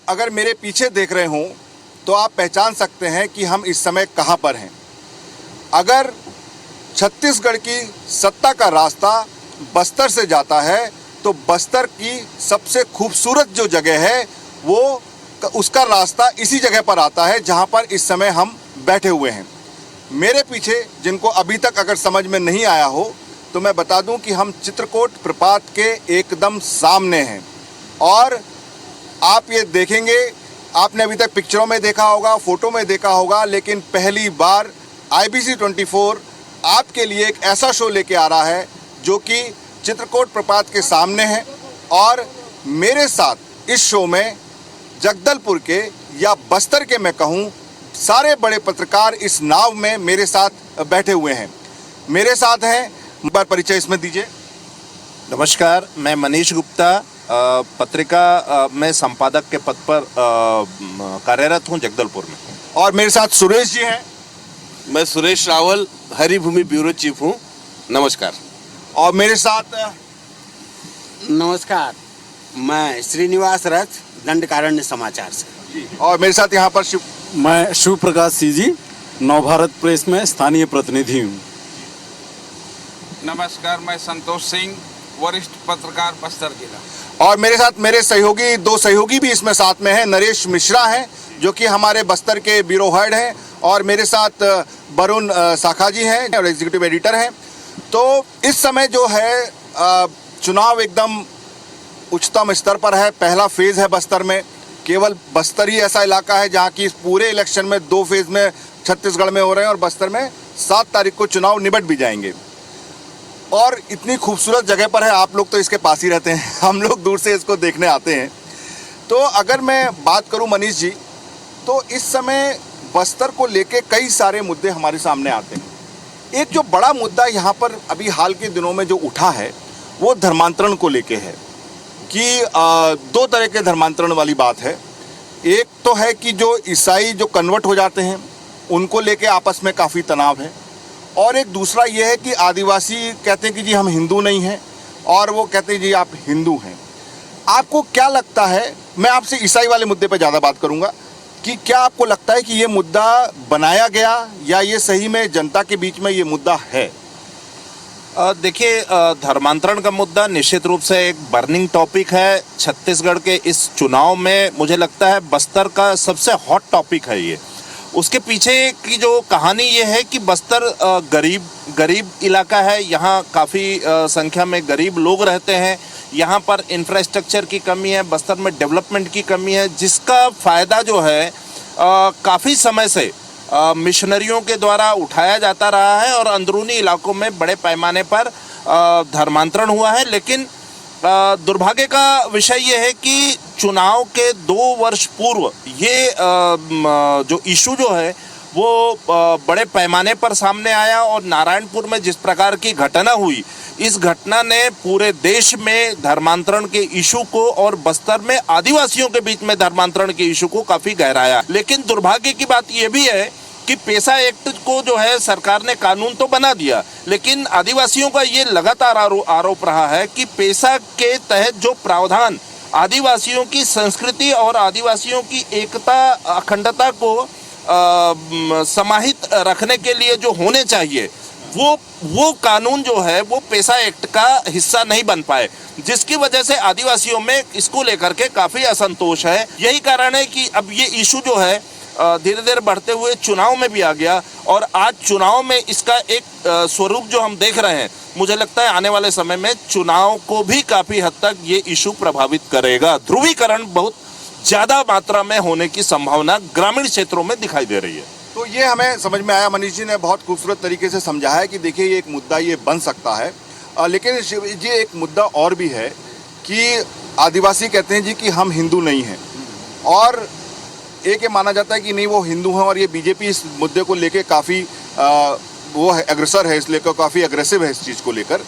अगर मेरे पीछे देख रहे हों तो आप पहचान सकते हैं कि हम इस समय कहां पर हैं। अगर छत्तीसगढ़ की सत्ता का रास्ता बस्तर से जाता है तो बस्तर की सबसे खूबसूरत जो जगह है वो उसका रास्ता इसी जगह पर आता है जहां पर इस समय हम बैठे हुए हैं। मेरे पीछे जिनको अभी तक अगर समझ में नहीं आया हो तो मैं बता दूं कि हम चित्रकोट प्रपात के एकदम सामने हैं। और आप ये देखेंगे, आपने अभी तक पिक्चरों में देखा होगा, फोटो में देखा होगा, लेकिन पहली बार IBC 24 आपके लिए एक ऐसा शो लेके आ रहा है जो कि चित्रकोट प्रपात के सामने है। और मेरे साथ इस शो में जगदलपुर के या बस्तर के मैं कहूँ सारे बड़े पत्रकार इस नाव में मेरे साथ बैठे हुए हैं। मेरे साथ हैं, एक बार परिचय इसमें दीजिए। नमस्कार, मैं मनीष गुप्ता, पत्रिका में संपादक के पद पर कार्यरत हूं जगदलपुर में। और मेरे साथ सुरेश जी हैं। मैं सुरेश रावल, हरिभूमि ब्यूरो चीफ हूँ। नमस्कार। और मेरे साथ नमस्कार, मैं श्रीनिवास रथ, दंडकारण्य समाचार से। और मेरे साथ यहाँ पर मैं शिव प्रकाश सीजी, नवभारत प्रेस में स्थानीय प्रतिनिधि हूँ। नमस्कार, मैं संतोष सिंह, वरिष्ठ पत्रकार, बस्तर जिला। और मेरे साथ मेरे सहयोगी, दो सहयोगी भी इसमें साथ में हैं। नरेश मिश्रा हैं जो कि हमारे बस्तर के ब्यूरो हेड हैं, और मेरे साथ वरुण साखा जी हैं और एग्जीक्यूटिव एडिटर हैं। तो इस समय जो है चुनाव एकदम उच्चतम स्तर पर है। पहला फेज़ है बस्तर में। केवल बस्तर ही ऐसा इलाका है जहाँ की इस पूरे इलेक्शन में 2 फेज़ में छत्तीसगढ़ में हो रहे हैं, और बस्तर में 7 तारीख को चुनाव निबट भी जाएंगे। और इतनी खूबसूरत जगह पर है, आप लोग तो इसके पास ही रहते हैं, हम लोग दूर से इसको देखने आते हैं। तो अगर मैं बात करूं मनीष जी, तो इस समय बस्तर को लेके कई सारे मुद्दे हमारे सामने आते हैं। एक जो बड़ा मुद्दा यहाँ पर अभी हाल के दिनों में जो उठा है वो धर्मांतरण को लेके है कि 2 तरह के धर्मांतरण वाली बात है। एक तो है कि जो ईसाई जो कन्वर्ट हो जाते हैं उनको लेके आपस में काफ़ी तनाव है, और एक दूसरा ये है कि आदिवासी कहते हैं कि जी हम हिंदू नहीं हैं, और वो कहते हैं जी आप हिंदू हैं। आपको क्या लगता है, मैं आपसे ईसाई वाले मुद्दे पर ज़्यादा बात करूँगा, कि क्या आपको लगता है कि ये मुद्दा बनाया गया या ये सही में जनता के बीच में ये मुद्दा है? देखिए, धर्मांतरण का मुद्दा निश्चित रूप से एक बर्निंग टॉपिक है छत्तीसगढ़ के इस चुनाव में। मुझे लगता है बस्तर का सबसे हॉट टॉपिक है ये। उसके पीछे की जो कहानी ये है कि बस्तर गरीब इलाका है। यहाँ काफ़ी संख्या में गरीब लोग रहते हैं। यहाँ पर इंफ्रास्ट्रक्चर की कमी है, बस्तर में डेवलपमेंट की कमी है, जिसका फ़ायदा जो है काफ़ी समय से मिशनरियों के द्वारा उठाया जाता रहा है, और अंदरूनी इलाकों में बड़े पैमाने पर धर्मांतरण हुआ है। लेकिन दुर्भाग्य का विषय ये है कि चुनाव के 2 वर्ष पूर्व ये जो इशू जो है वो बड़े पैमाने पर सामने आया, और नारायणपुर में जिस प्रकार की घटना हुई, इस घटना ने पूरे देश में धर्मांतरण के इशू को और बस्तर में आदिवासियों के बीच में धर्मांतरण के इशू को काफ़ी गहराया। लेकिन दुर्भाग्य की बात यह भी है कि पेसा एक्ट को जो है सरकार ने कानून तो बना दिया, लेकिन आदिवासियों का ये लगातार आरोप रहा है कि पेसा के तहत जो प्रावधान आदिवासियों की संस्कृति और आदिवासियों की एकता, अखंडता को समाहित रखने के लिए जो होने चाहिए, वो कानून जो है वो पेसा एक्ट का हिस्सा नहीं बन पाए, जिसकी वजह से आदिवासियों में इसको लेकर के काफ़ी असंतोष है। यही कारण है कि अब ये इशू जो है धीरे धीरे बढ़ते हुए चुनाव में भी आ गया, और आज चुनाव में इसका एक स्वरूप जो हम देख रहे हैं, मुझे लगता है आने वाले समय में चुनाव को भी काफ़ी हद तक ये इशू प्रभावित करेगा। ध्रुवीकरण बहुत ज़्यादा मात्रा में होने की संभावना ग्रामीण क्षेत्रों में दिखाई दे रही है। तो ये हमें समझ में आया, मनीष जी ने बहुत खूबसूरत तरीके से समझाया कि देखिए ये एक मुद्दा ये बन सकता है। लेकिन शिव जी, एक मुद्दा और भी है कि आदिवासी कहते हैं जी कि हम हिंदू नहीं हैं, और एक ये माना जाता है कि नहीं वो हिंदू हैं, और ये बीजेपी इस मुद्दे को लेके काफ़ी वो है अग्रसर है, इसलिए काफ़ी अग्रेसिव है इस चीज़ को लेकर।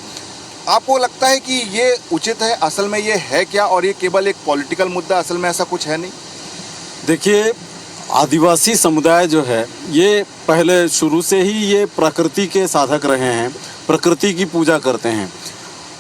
आपको लगता है कि ये उचित है? असल में ये है क्या, और ये केवल एक पॉलिटिकल मुद्दा, असल में ऐसा कुछ है नहीं? देखिए, आदिवासी समुदाय जो है ये पहले शुरू से ही ये प्रकृति के साधक रहे हैं, प्रकृति की पूजा करते हैं।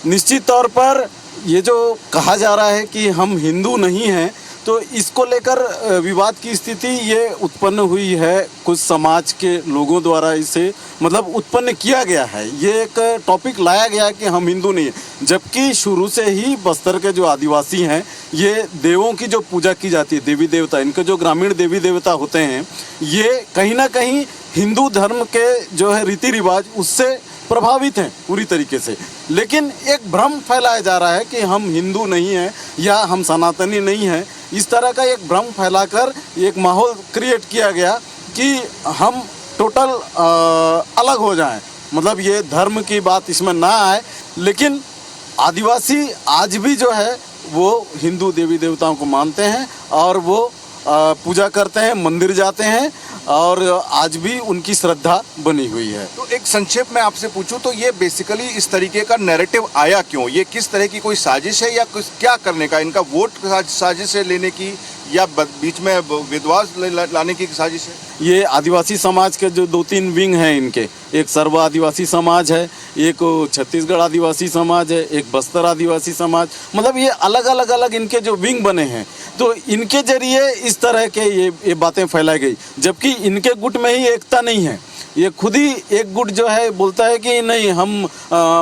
निश्चित तौर पर ये जो कहा जा रहा है कि हम हिंदू नहीं हैं, तो इसको लेकर विवाद की स्थिति ये उत्पन्न हुई है कुछ समाज के लोगों द्वारा। इसे मतलब उत्पन्न किया गया है, ये एक टॉपिक लाया गया है कि हम हिंदू नहीं हैं, जबकि शुरू से ही बस्तर के जो आदिवासी हैं ये देवों की जो पूजा की जाती है, देवी देवता, इनके जो ग्रामीण देवी देवता होते हैं ये कहीं ना कहीं हिंदू धर्म के जो है रीति रिवाज उससे प्रभावित हैं पूरी तरीके से। लेकिन एक भ्रम फैलाया जा रहा है कि हम हिंदू नहीं हैं या हम सनातनी नहीं हैं। इस तरह का एक भ्रम फैलाकर एक माहौल क्रिएट किया गया कि हम टोटल अलग हो जाएं, मतलब ये धर्म की बात इसमें ना आए। लेकिन आदिवासी आज भी जो है वो हिंदू देवी देवताओं को मानते हैं और वो पूजा करते हैं, मंदिर जाते हैं और आज भी उनकी श्रद्धा बनी हुई है। तो एक संक्षेप में आपसे पूछूं तो ये बेसिकली इस तरीके का नैरेटिव आया क्यों? ये किस तरह की कोई साजिश है या कुछ क्या करने का, इनका वोट साजिश है लेने की या बीच में विद्वास लाने की साजिश है? ये आदिवासी समाज के जो 2-3 विंग हैं इनके, एक सर्व आदिवासी समाज है, एक छत्तीसगढ़ आदिवासी समाज है, एक बस्तर आदिवासी समाज, मतलब ये अलग इनके जो विंग बने हैं तो इनके जरिए इस तरह के ये बातें फैलाई गई। जबकि इनके गुट में ही एकता नहीं है, ये खुद ही एक गुट जो है बोलता है कि नहीं हम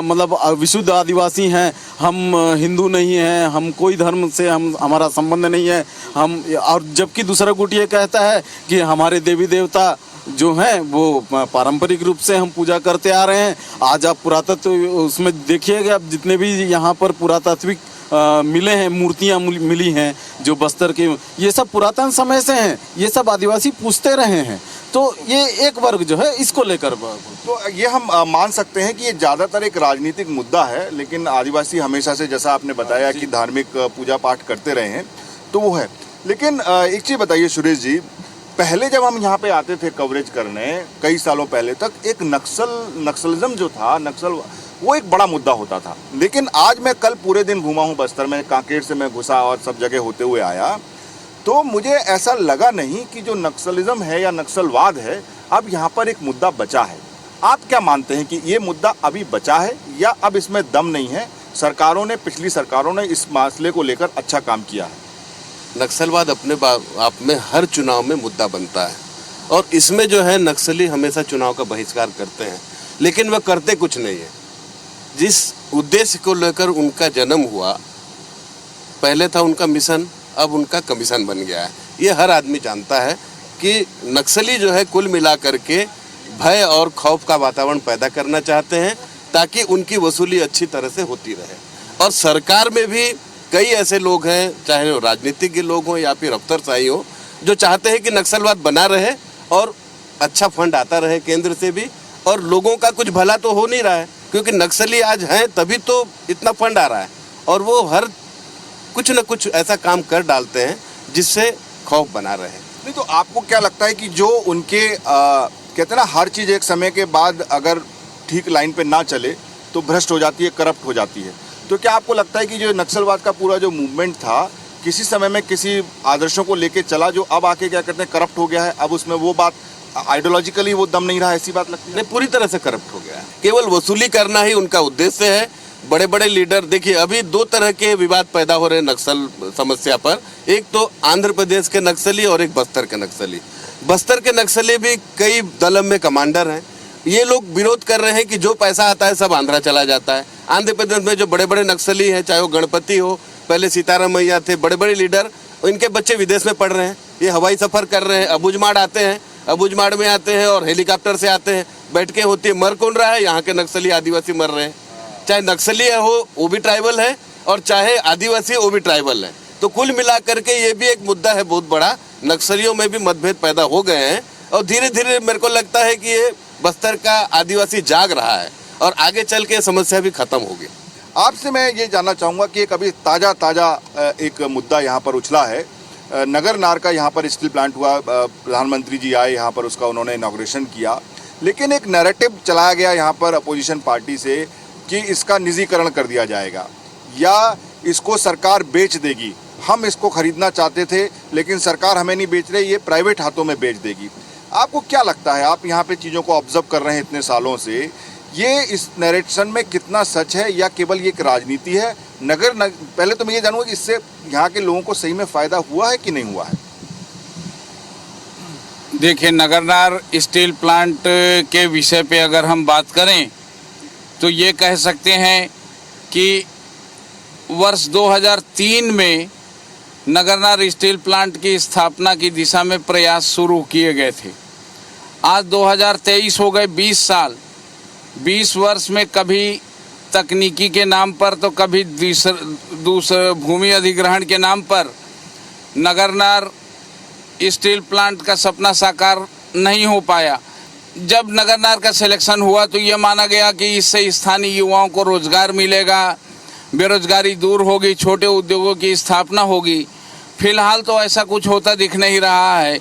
मतलब विशुद्ध आदिवासी हैं, हम हिंदू नहीं हैं, हम कोई धर्म से हमारा संबंध नहीं है हम। और जबकि दूसरा गुट ये कहता है कि हमारे देवी देवता जो हैं वो पारंपरिक रूप से हम पूजा करते आ रहे हैं। आज आप पुरातत्व उसमें देखिएगा, आप जितने भी यहाँ पर पुरातात्विक मिले हैं, मूर्तियाँ मिली हैं जो बस्तर के, ये सब पुरातन समय से हैं, ये सब आदिवासी पूछते रहे हैं। तो ये एक वर्ग जो है इसको लेकर तो ये हम मान सकते हैं कि ये ज़्यादातर एक राजनीतिक मुद्दा है, लेकिन आदिवासी हमेशा से जैसा आपने बताया कि धार्मिक पूजा पाठ करते रहे हैं तो वो है। लेकिन एक चीज़ बताइए सुरेश जी, पहले जब हम यहाँ पे आते थे कवरेज करने कई सालों पहले तक, एक नक्सलिज्म जो था, नक्सल वो एक बड़ा मुद्दा होता था। लेकिन आज मैं कल पूरे दिन घूमा हूँ बस्तर में, कांकेर से मैं घुसा और सब जगह होते हुए आया, तो मुझे ऐसा लगा नहीं कि जो नक्सलिज्म है या नक्सलवाद है अब यहाँ पर एक मुद्दा बचा है। आप क्या मानते हैं कि ये मुद्दा अभी बचा है या अब इसमें दम नहीं है? सरकारों ने, पिछली सरकारों ने इस मसले को लेकर अच्छा काम किया है। नक्सलवाद अपने आप में हर चुनाव में मुद्दा बनता है और इसमें जो है नक्सली हमेशा चुनाव का बहिष्कार करते हैं, लेकिन वह करते कुछ नहीं है। जिस उद्देश्य को लेकर उनका जन्म हुआ, पहले था उनका मिशन, अब उनका कमीशन बन गया है। ये हर आदमी जानता है कि नक्सली जो है कुल मिला करके भय और खौफ का वातावरण पैदा करना चाहते हैं ताकि उनकी वसूली अच्छी तरह से होती रहे। और सरकार में भी कई ऐसे लोग हैं, चाहे वो राजनीतिक के लोग हों या फिर अफसरशाही हो, जो चाहते हैं कि नक्सलवाद बना रहे और अच्छा फंड आता रहे केंद्र से भी, और लोगों का कुछ भला तो हो नहीं रहा है क्योंकि नक्सली आज हैं तभी तो इतना फंड आ रहा है और वो हर कुछ न कुछ ऐसा काम कर डालते हैं जिससे खौफ बना रहे। नहीं तो आपको क्या लगता है कि जो उनके कहते हैं ना, हर चीज़ एक समय के बाद अगर ठीक लाइन पे ना चले तो भ्रष्ट हो जाती है, करप्ट हो जाती है, तो क्या आपको लगता है कि जो नक्सलवाद का पूरा जो मूवमेंट था किसी समय में किसी आदर्शों को लेके चला जो अब आके क्या कहते हैं करप्ट हो गया है, अब उसमें वो बात आइडियोलॉजिकली वो दम नहीं रहा, ऐसी बात लगती है? नहीं, पूरी तरह से करप्ट हो गया है। केवल वसूली करना ही उनका उद्देश्य है। बड़े बड़े लीडर, देखिए अभी 2 तरह के विवाद पैदा हो रहे हैं नक्सल समस्या पर। एक तो आंध्र प्रदेश के नक्सली और एक बस्तर के नक्सली। बस्तर के नक्सली भी कई दलम में कमांडर हैं। ये लोग विरोध कर रहे हैं कि जो पैसा आता है सब आंध्रा चला जाता है। आंध्र प्रदेश में जो बड़े बड़े नक्सली हैं, चाहे वो गणपति हो, पहले सीताराम मैया थे, बड़े बड़े लीडर, इनके बच्चे विदेश में पढ़ रहे हैं, ये हवाई सफ़र कर रहे हैं, अबुझमाड़ आते हैं, अबुझमाड़ में आते हैं और हेलीकॉप्टर से आते हैं, बैठ के होती है, मर कौन रहा है? यहाँ के नक्सली आदिवासी मर रहे हैं। चाहे नक्सली हो वो भी ट्राइबल है और चाहे आदिवासी वो भी ट्राइबल है। तो कुल मिला करके ये भी एक मुद्दा है बहुत बड़ा। नक्सलियों में भी मतभेद पैदा हो गए हैं और धीरे धीरे मेरे को लगता है कि ये बस्तर का आदिवासी जाग रहा है और आगे चल के समस्या भी खत्म होगी। आपसे मैं ये जानना चाहूँगा कि एक अभी ताज़ा एक मुद्दा यहाँ पर उछला है। नगर नार का यहाँ पर स्टील प्लांट हुआ, प्रधानमंत्री जी आए यहाँ पर, उसका उन्होंने इनॉग्रेशन किया, लेकिन एक नैरेटिव चलाया गया यहाँ पर अपोजिशन पार्टी से कि इसका निजीकरण कर दिया जाएगा या इसको सरकार बेच देगी। हम इसको खरीदना चाहते थे लेकिन सरकार हमें नहीं बेच रही, ये प्राइवेट हाथों में बेच देगी। आपको क्या लगता है, आप यहाँ पे चीज़ों को ऑब्जर्व कर रहे हैं इतने सालों से, ये इस नैरेशन में कितना सच है या केवल ये एक राजनीति है पहले तो मैं ये जानूंगा कि इससे यहाँ के लोगों को सही में फ़ायदा हुआ है कि नहीं हुआ है। देखिए, नगरनार स्टील प्लांट के विषय पे अगर हम बात करें तो ये कह सकते हैं कि वर्ष 2003 में नगरनार स्टील प्लांट की स्थापना की दिशा में प्रयास शुरू किए गए थे। आज 2023 हो गए, 20 साल। 20 वर्ष में कभी तकनीकी के नाम पर तो कभी दूसरे भूमि अधिग्रहण के नाम पर नगरनार स्टील प्लांट का सपना साकार नहीं हो पाया। जब नगरनार का सिलेक्शन हुआ तो ये माना गया कि इससे स्थानीय युवाओं को रोजगार मिलेगा, बेरोजगारी दूर होगी, छोटे उद्योगों की स्थापना होगी। फिलहाल तो ऐसा कुछ होता दिख नहीं रहा है,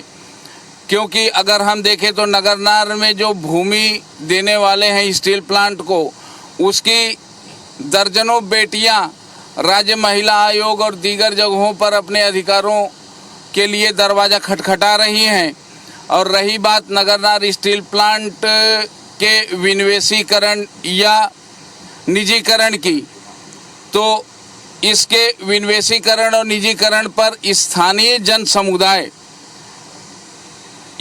क्योंकि अगर हम देखें तो नगरनार में जो भूमि देने वाले हैं स्टील प्लांट को, उसकी दर्जनों बेटियां राज्य महिला आयोग और दीगर जगहों पर अपने अधिकारों के लिए दरवाज़ा खटखटा रही हैं। और रही बात नगरनार स्टील प्लांट के विनिवेशीकरण या निजीकरण की, तो इसके विनिवेशीकरण और निजीकरण पर स्थानीय जन समुदाय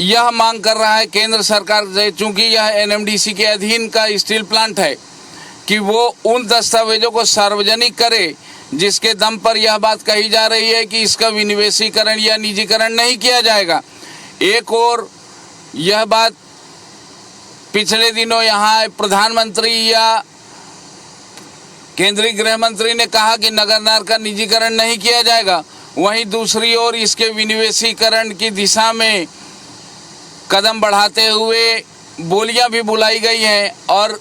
यह मांग कर रहा है केंद्र सरकार से, चूंकि यह एनएमडीसी के अधीन का स्टील प्लांट है, कि वो उन दस्तावेजों को सार्वजनिक करे जिसके दम पर यह बात कही जा रही है कि इसका विनिवेशीकरण या निजीकरण नहीं किया जाएगा। एक और यह बात पिछले दिनों यहाँ प्रधानमंत्री या केंद्रीय गृह मंत्री ने कहा कि नगरनार का निजीकरण नहीं किया जाएगा, वहीं दूसरी ओर इसके विनिवेशीकरण की दिशा में कदम बढ़ाते हुए बोलियां भी बुलाई गई हैं। और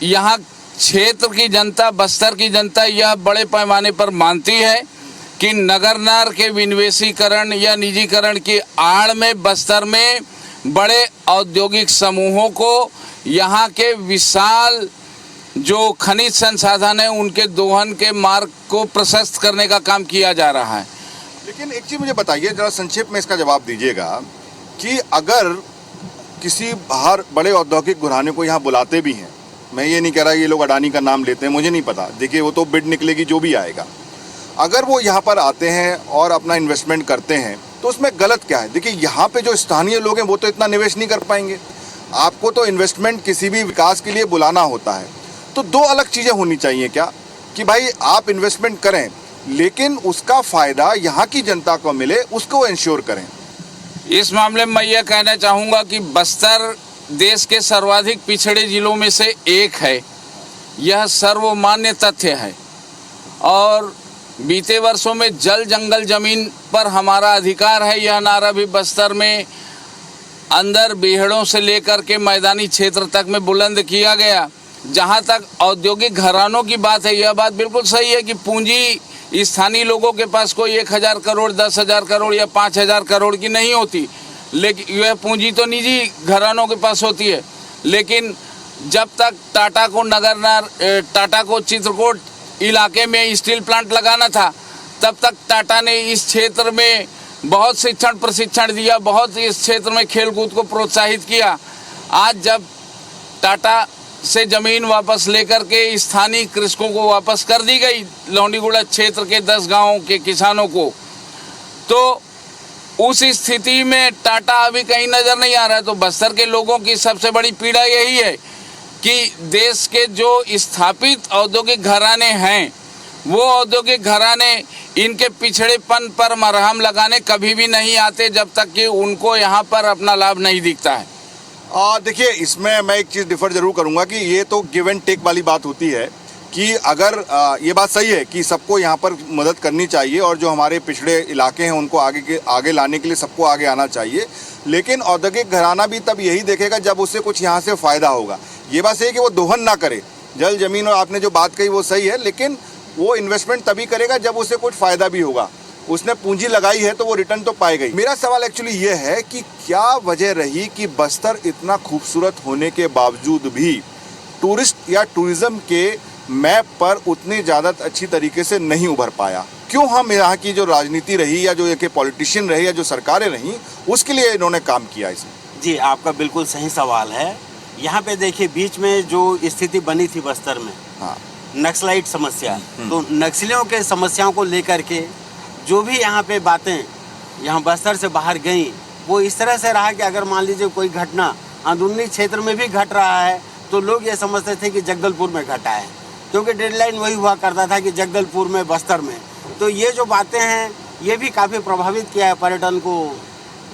यहाँ क्षेत्र की जनता, बस्तर की जनता यह बड़े पैमाने पर मानती है कि नगरनार के विनिवेशीकरण या निजीकरण की आड़ में बस्तर में बड़े औद्योगिक समूहों को यहाँ के विशाल जो खनिज संसाधन है उनके दोहन के मार्ग को प्रशस्त करने का काम किया जा रहा है। लेकिन एक चीज़ मुझे बताइए, ज़रा संक्षेप में इसका जवाब दीजिएगा कि अगर किसी बाहर बड़े औद्योगिक घराने को यहाँ बुलाते भी हैं, मैं ये नहीं कह रहा ये लोग अडानी का नाम लेते हैं, मुझे नहीं पता, देखिए वो तो बिड निकलेगी जो भी आएगा, अगर वो यहाँ पर आते हैं और अपना इन्वेस्टमेंट करते हैं तो उसमें गलत क्या है? देखिए यहाँ पे जो स्थानीय लोग हैं वो तो इतना निवेश नहीं कर पाएंगे। आपको तो इन्वेस्टमेंट किसी भी विकास के लिए बुलाना होता है, तो दो अलग चीज़ें होनी चाहिए क्या, कि भाई आप इन्वेस्टमेंट करें लेकिन उसका फ़ायदा यहाँ की जनता को मिले, उसको इंश्योर करें। इस मामले में मैं यह कहना चाहूँगा कि बस्तर देश के सर्वाधिक पिछड़े जिलों में से एक है, यह सर्वमान्य तथ्य है। और बीते वर्षों में जल जंगल जमीन पर हमारा अधिकार है, यह नारा भी बस्तर में अंदर बीहड़ों से लेकर के मैदानी क्षेत्र तक में बुलंद किया गया। जहाँ तक औद्योगिक घरानों की बात है, यह बात बिल्कुल सही है कि पूंजी स्थानीय लोगों के पास कोई 1,000 करोड़, 10,000 करोड़ या 5,000 करोड़ की नहीं होती, लेकिन यह पूंजी तो निजी घरानों के पास होती है। लेकिन जब तक टाटा को चित्रकूट इलाके में स्टील प्लांट लगाना था, तब तक टाटा ने इस क्षेत्र में बहुत प्रशिक्षण दिया, बहुत इस क्षेत्र में खेलकूद को प्रोत्साहित किया। आज जब टाटा से ज़मीन वापस लेकर के स्थानीय कृषकों को वापस कर दी गई, लौंडीगुड़ा क्षेत्र के 10 गांवों के किसानों को, तो उस स्थिति में टाटा अभी कहीं नज़र नहीं आ रहा है। तो बस्तर के लोगों की सबसे बड़ी पीड़ा यही है कि देश के जो स्थापित औद्योगिक घराने हैं, वो औद्योगिक घराने इनके पिछड़ेपन पर मरहम लगाने कभी भी नहीं आते जब तक कि उनको यहाँ पर अपना लाभ नहीं दिखता है। देखिए, इसमें मैं एक चीज़ डिफ़र ज़रूर करूँगा कि ये तो गिव एंड टेक वाली बात होती है कि अगर ये बात सही है कि सबको यहाँ पर मदद करनी चाहिए और जो हमारे पिछड़े इलाके हैं उनको आगे लाने के लिए सबको आगे आना चाहिए, लेकिन औद्योगिक घराना भी तब यही देखेगा जब उससे कुछ यहाँ से फ़ायदा होगा। ये बात सही है कि वो दोहन ना करे, जल ज़मीन और आपने जो बात कही वो सही है, लेकिन वो इन्वेस्टमेंट तभी करेगा जब उससे कुछ फ़ायदा भी होगा। उसने पूंजी लगाई है तो वो रिटर्न तो पाएगा ही। मेरा सवाल एक्चुअली ये है कि क्या वजह रही कि बस्तर इतना खूबसूरत होने के बावजूद भी टूरिस्ट या टूरिज़्म के मैप पर उतनी ज़्यादा अच्छी तरीके से नहीं उभर पाया? क्यों हम यहाँ की जो राजनीति रही या जो एक पॉलिटिशियन रहे या जो सरकारें रहीं, उसके लिए इन्होंने काम किया इसमें? जी, आपका बिल्कुल सही सवाल है। यहाँ पे देखिए, बीच में जो स्थिति बनी थी बस्तर में, हाँ, नक्सलाइट समस्या, तो नक्सलियों के समस्याओं को लेकर के जो भी यहाँ पे बातें यहाँ बस्तर से बाहर गई, वो इस तरह से रहा कि अगर मान लीजिए कोई घटना अंदरूनी क्षेत्र में भी घट रहा है तो लोग ये समझते थे कि जगदलपुर में घटा है, क्योंकि डेडलाइन वही हुआ करता था कि जगदलपुर में, बस्तर में। तो ये जो बातें हैं ये भी काफ़ी प्रभावित किया है पर्यटन को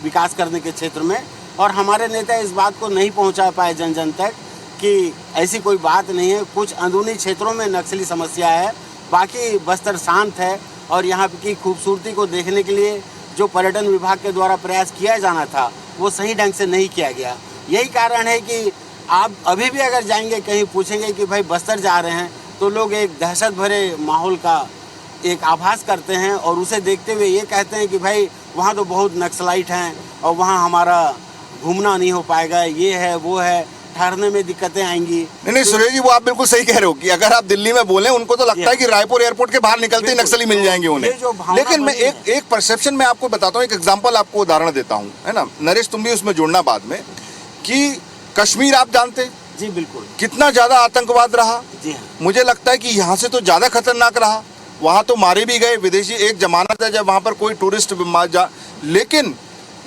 विकास करने के क्षेत्र में। और हमारे नेता इस बात को नहीं पहुंचा पाए जन जन तक कि ऐसी कोई बात नहीं है, कुछ अंदरूनी क्षेत्रों में नक्सली समस्या है, बाकी बस्तर शांत है। और यहाँ की खूबसूरती को देखने के लिए जो पर्यटन विभाग के द्वारा प्रयास किया जाना था वो सही ढंग से नहीं किया गया। यही कारण है कि आप अभी भी अगर जाएंगे कहीं पूछेंगे कि भाई बस्तर जा रहे हैं तो लोग एक दहशत भरे माहौल का एक आभास करते हैं और उसे देखते हुए ये कहते हैं कि भाई वहाँ तो बहुत नक्सलाइट हैं और वहाँ हमारा घूमना नहीं हो पाएगा, ये है वो है, ठहरने में दिक्कतें आएंगी। नहीं सुरेश जी, वो आप बिल्कुल सही कह रहे हो कि अगर आप दिल्ली में बोले उनको तो लगता है कि रायपुर एयरपोर्ट के बाहर निकलते ही नक्सली मिल जाएंगे उन्हें। लेकिन मैं एक परसेप्शन में आपको बताता हूँ, एक एग्जांपल आपको उदाहरण देता हूँ, है ना नरेश, तुम भी उसमें जुड़ना बाद में, कि कश्मीर आप जानते हैं जी बिल्कुल कितना ज्यादा आतंकवाद रहा। जी हाँ, मुझे लगता है कि यहाँ से तो ज्यादा खतरनाक रहा। वहाँ तो मारे भी गए विदेशी, एक जमाना था जब वहाँ पर कोई टूरिस्ट लेकिन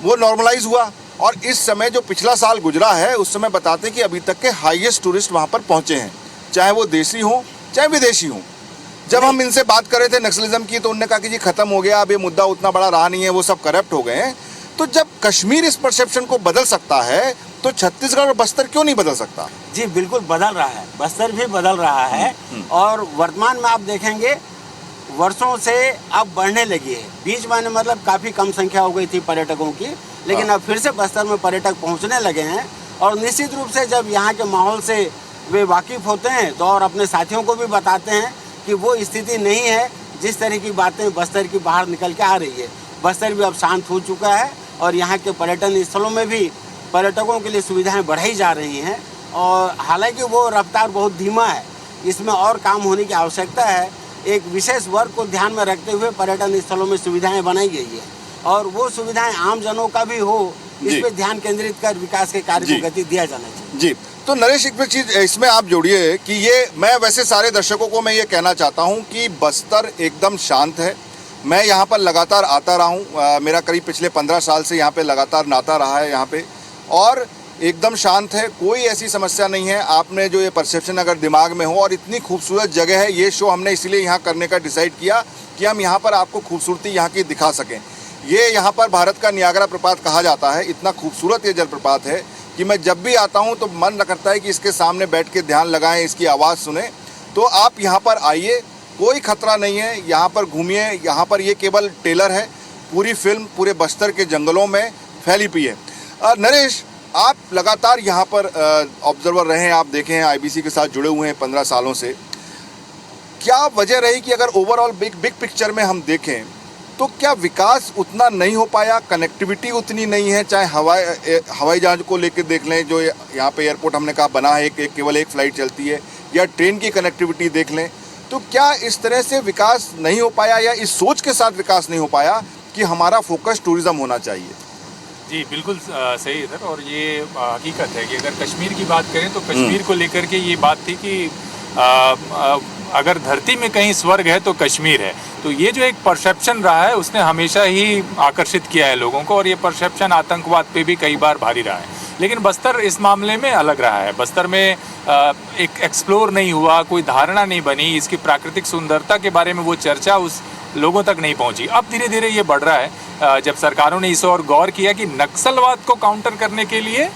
वो नॉर्मलाइज हुआ। और इस समय जो पिछला साल गुजरा है उस समय बताते कि अभी तक के हाईएस्ट टूरिस्ट वहाँ पर पहुँचे हैं, चाहे वो देसी हों चाहे विदेशी हों। जब हम इनसे बात कर रहे थे नक्सलिज्म की तो उन्होंने कहा कि जी खत्म हो गया, अब ये मुद्दा उतना बड़ा रहा नहीं है, वो सब करप्ट हो गए हैं। तो जब कश्मीर इस परसेप्शन को बदल सकता है तो छत्तीसगढ़ और बस्तर क्यों नहीं बदल सकता? जी बिल्कुल बदल रहा है, बस्तर भी बदल रहा है। और वर्तमान में आप देखेंगे वर्षों से अब बढ़ने लगी है। बीच में मतलब काफ़ी कम संख्या हो गई थी पर्यटकों की, लेकिन अब फिर से बस्तर में पर्यटक पहुंचने लगे हैं। और निश्चित रूप से जब यहाँ के माहौल से वे वाकिफ़ होते हैं तो और अपने साथियों को भी बताते हैं कि वो स्थिति नहीं है जिस तरह की बातें बस्तर की बाहर निकल के आ रही है। बस्तर भी अब शांत हो चुका है और यहाँ के पर्यटन स्थलों में भी पर्यटकों के लिए सुविधाएं बढ़ाई जा रही हैं। और हालांकि वो रफ्तार बहुत धीमा है, इसमें और काम होने की आवश्यकता है। एक विशेष वर्ग को ध्यान में रखते हुए पर्यटन स्थलों में सुविधाएं बनाई गई है और वो सुविधाएं आम जनों का भी हो, इस पे ध्यान केंद्रित कर विकास के कार्य को गति दिया जाना चाहिए। जी, तो नरेश एक चीज इसमें आप जोड़िए कि ये मैं वैसे सारे दर्शकों को मैं ये कहना चाहता हूँ कि बस्तर एकदम शांत है। मैं यहाँ पर लगातार आता रहा हूँ, मेरा करीब पिछले 15 साल से यहाँ पे लगातार नाता रहा है यहाँ पे, और एकदम शांत है, कोई ऐसी समस्या नहीं है। आपने जो ये परसेप्शन अगर दिमाग में हो, और इतनी खूबसूरत जगह है, ये शो हमने इसलिए यहाँ करने का डिसाइड किया कि हम यहाँ पर आपको खूबसूरती यहाँ की दिखा सकें। ये यहाँ पर भारत का नियाग्रा प्रपात कहा जाता है, इतना खूबसूरत ये जलप्रपात है कि मैं जब भी आता हूँ तो मन करता है कि इसके सामने बैठ के ध्यान लगाएं, इसकी आवाज़ सुने। तो आप यहाँ पर आइए, कोई खतरा नहीं है, यहाँ पर घूमिए। यहाँ पर ये केवल टेलर है, पूरी फिल्म पूरे बस्तर के जंगलों में फैली हुई है। नरेश, आप लगातार यहाँ पर ऑब्जर्वर रहे हैं, आप देखे हैं, आईबीसी के साथ जुड़े हुए हैं 15 सालों से। क्या वजह रही कि अगर ओवरऑल बिग पिक्चर में हम देखें तो क्या विकास उतना नहीं हो पाया, कनेक्टिविटी उतनी नहीं है? चाहे हवाई जहाज को लेकर देख लें, जो यहाँ पे एयरपोर्ट हमने कहा बना है, केवल एक फ़्लाइट चलती है, या ट्रेन की कनेक्टिविटी देख लें, तो क्या इस तरह से विकास नहीं हो पाया या इस सोच के साथ विकास नहीं हो पाया कि हमारा फोकस टूरिज़्म होना चाहिए? जी बिल्कुल सही है सर। और ये हकीकत है कि अगर कश्मीर की बात करें तो कश्मीर को लेकर के ये बात थी कि अगर धरती में कहीं स्वर्ग है तो कश्मीर है। तो ये जो एक परसेप्शन रहा है उसने हमेशा ही आकर्षित किया है लोगों को, और ये परसेप्शन आतंकवाद पे भी कई बार भारी रहा है। लेकिन बस्तर इस मामले में अलग रहा है। बस्तर में एक एक्सप्लोर नहीं हुआ, कोई धारणा नहीं बनी, इसकी प्राकृतिक सुंदरता के बारे में वो चर्चा उस लोगों तक नहीं पहुंची। अब धीरे धीरे ये बढ़ रहा है जब सरकारों ने इस ओर गौर किया कि नक्सलवाद को काउंटर करने के लिए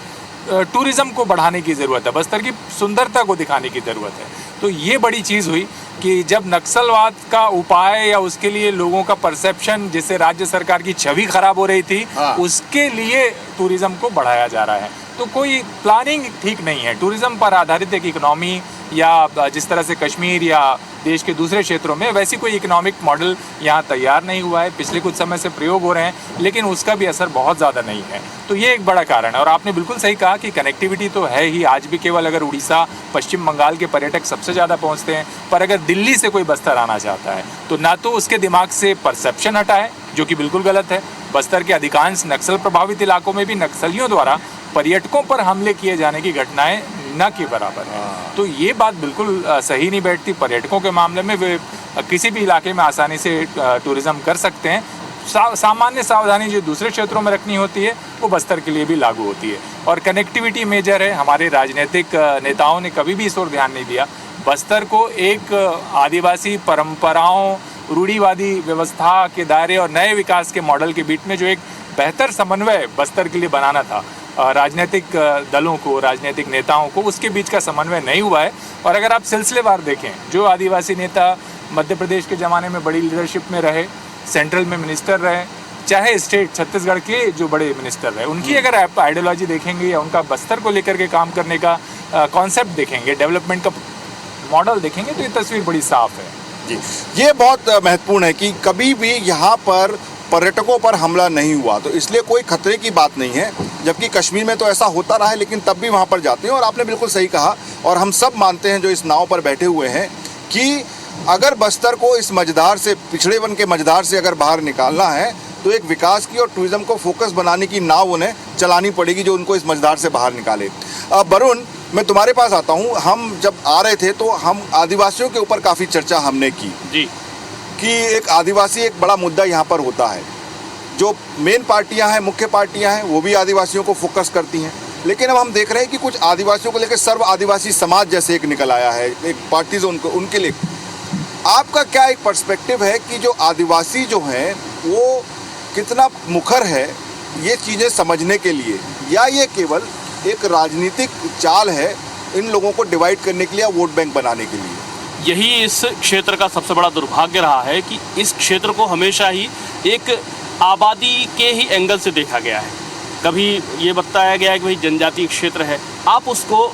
टूरिज़्म को बढ़ाने की ज़रूरत है, बस्तर की सुंदरता को दिखाने की ज़रूरत है। तो ये बड़ी चीज़ हुई कि जब नक्सलवाद का उपाय या उसके लिए लोगों का परसेप्शन, जिससे राज्य सरकार की छवि खराब हो रही थी, उसके लिए टूरिज़्म को बढ़ाया जा रहा है। तो कोई प्लानिंग ठीक नहीं है। टूरिज़्म पर आधारित एक इकोनॉमी, या जिस तरह से कश्मीर या देश के दूसरे क्षेत्रों में, वैसी कोई इकोनॉमिक मॉडल यहाँ तैयार नहीं हुआ है। पिछले कुछ समय से प्रयोग हो रहे हैं, लेकिन उसका भी असर बहुत ज़्यादा नहीं है। तो ये एक बड़ा कारण है। और आपने बिल्कुल सही कहा कि कनेक्टिविटी तो है ही। आज भी केवल अगर उड़ीसा, पश्चिम बंगाल के पर्यटक सबसे ज़्यादा पहुँचते हैं, पर अगर दिल्ली से कोई बस्तर आना चाहता है तो ना तो उसके दिमाग से परसेप्शन हटा है, जो कि बिल्कुल गलत है। बस्तर के अधिकांश नक्सल प्रभावित इलाकों में भी नक्सलियों द्वारा पर्यटकों पर हमले किए जाने की घटनाएं न के बराबर है। तो ये बात बिल्कुल सही नहीं बैठती। पर्यटकों के मामले में वे किसी भी इलाके में आसानी से टूरिज्म कर सकते हैं। सामान्य सावधानी जो दूसरे क्षेत्रों में रखनी होती है वो बस्तर के लिए भी लागू होती है। और कनेक्टिविटी मेजर है। हमारे राजनीतिक नेताओं ने कभी भी इस ओर ध्यान नहीं दिया। बस्तर को एक आदिवासी परंपराओं, रूढ़िवादी व्यवस्था के दायरे और नए विकास के मॉडल के बीच में जो एक बेहतर समन्वय बस्तर के लिए बनाना था, राजनीतिक दलों को, राजनीतिक नेताओं को, उसके बीच का समन्वय नहीं हुआ है। और अगर आप सिलसिलेवार देखें, जो आदिवासी नेता मध्य प्रदेश के ज़माने में बड़ी लीडरशिप में रहे, सेंट्रल में मिनिस्टर रहे, चाहे स्टेट छत्तीसगढ़ के जो बड़े मिनिस्टर रहे, उनकी अगर आप आइडियोलॉजी देखेंगे या उनका बस्तर को लेकर के काम करने का कॉन्सेप्ट देखेंगे, डेवलपमेंट का मॉडल देखेंगे, तो ये तस्वीर बड़ी साफ है। जी, ये बहुत महत्वपूर्ण है कि कभी भी यहाँ पर पर्यटकों पर हमला नहीं हुआ, तो इसलिए कोई खतरे की बात नहीं है। जबकि कश्मीर में तो ऐसा होता रहा है, लेकिन तब भी वहाँ पर जाते हैं। और आपने बिल्कुल सही कहा, और हम सब मानते हैं जो इस नाव पर बैठे हुए हैं, कि अगर बस्तर को इस मझधार से, पिछड़ेपन के मझधार से अगर बाहर निकालना है, तो एक विकास की और टूरिज्म को फोकस बनाने की नाव उन्हें चलानी पड़ेगी, जो उनको इस मझधार से बाहर निकाले। वरुण, मैं तुम्हारे पास आता हूँ। हम जब आ रहे थे तो हम आदिवासियों के ऊपर काफ़ी चर्चा हमने की जी, कि एक आदिवासी एक बड़ा मुद्दा यहाँ पर होता है। जो मेन पार्टियाँ हैं, मुख्य पार्टियाँ हैं, वो भी आदिवासियों को फोकस करती हैं। लेकिन अब हम देख रहे हैं कि कुछ आदिवासियों को लेकर सर्व आदिवासी समाज जैसे एक निकल आया है, एक पार्टीज उनके लिए। आपका क्या एक पर्सपेक्टिव है कि जो आदिवासी जो हैं वो कितना मुखर है ये चीज़ें समझने के लिए, या ये केवल एक राजनीतिक चाल है इन लोगों को डिवाइड करने के लिए या वोट बैंक बनाने के लिए? यही इस क्षेत्र का सबसे बड़ा दुर्भाग्य रहा है कि इस क्षेत्र को हमेशा ही एक आबादी के ही एंगल से देखा गया है। कभी ये बताया गया है कि भाई जनजातीय क्षेत्र है, आप उसको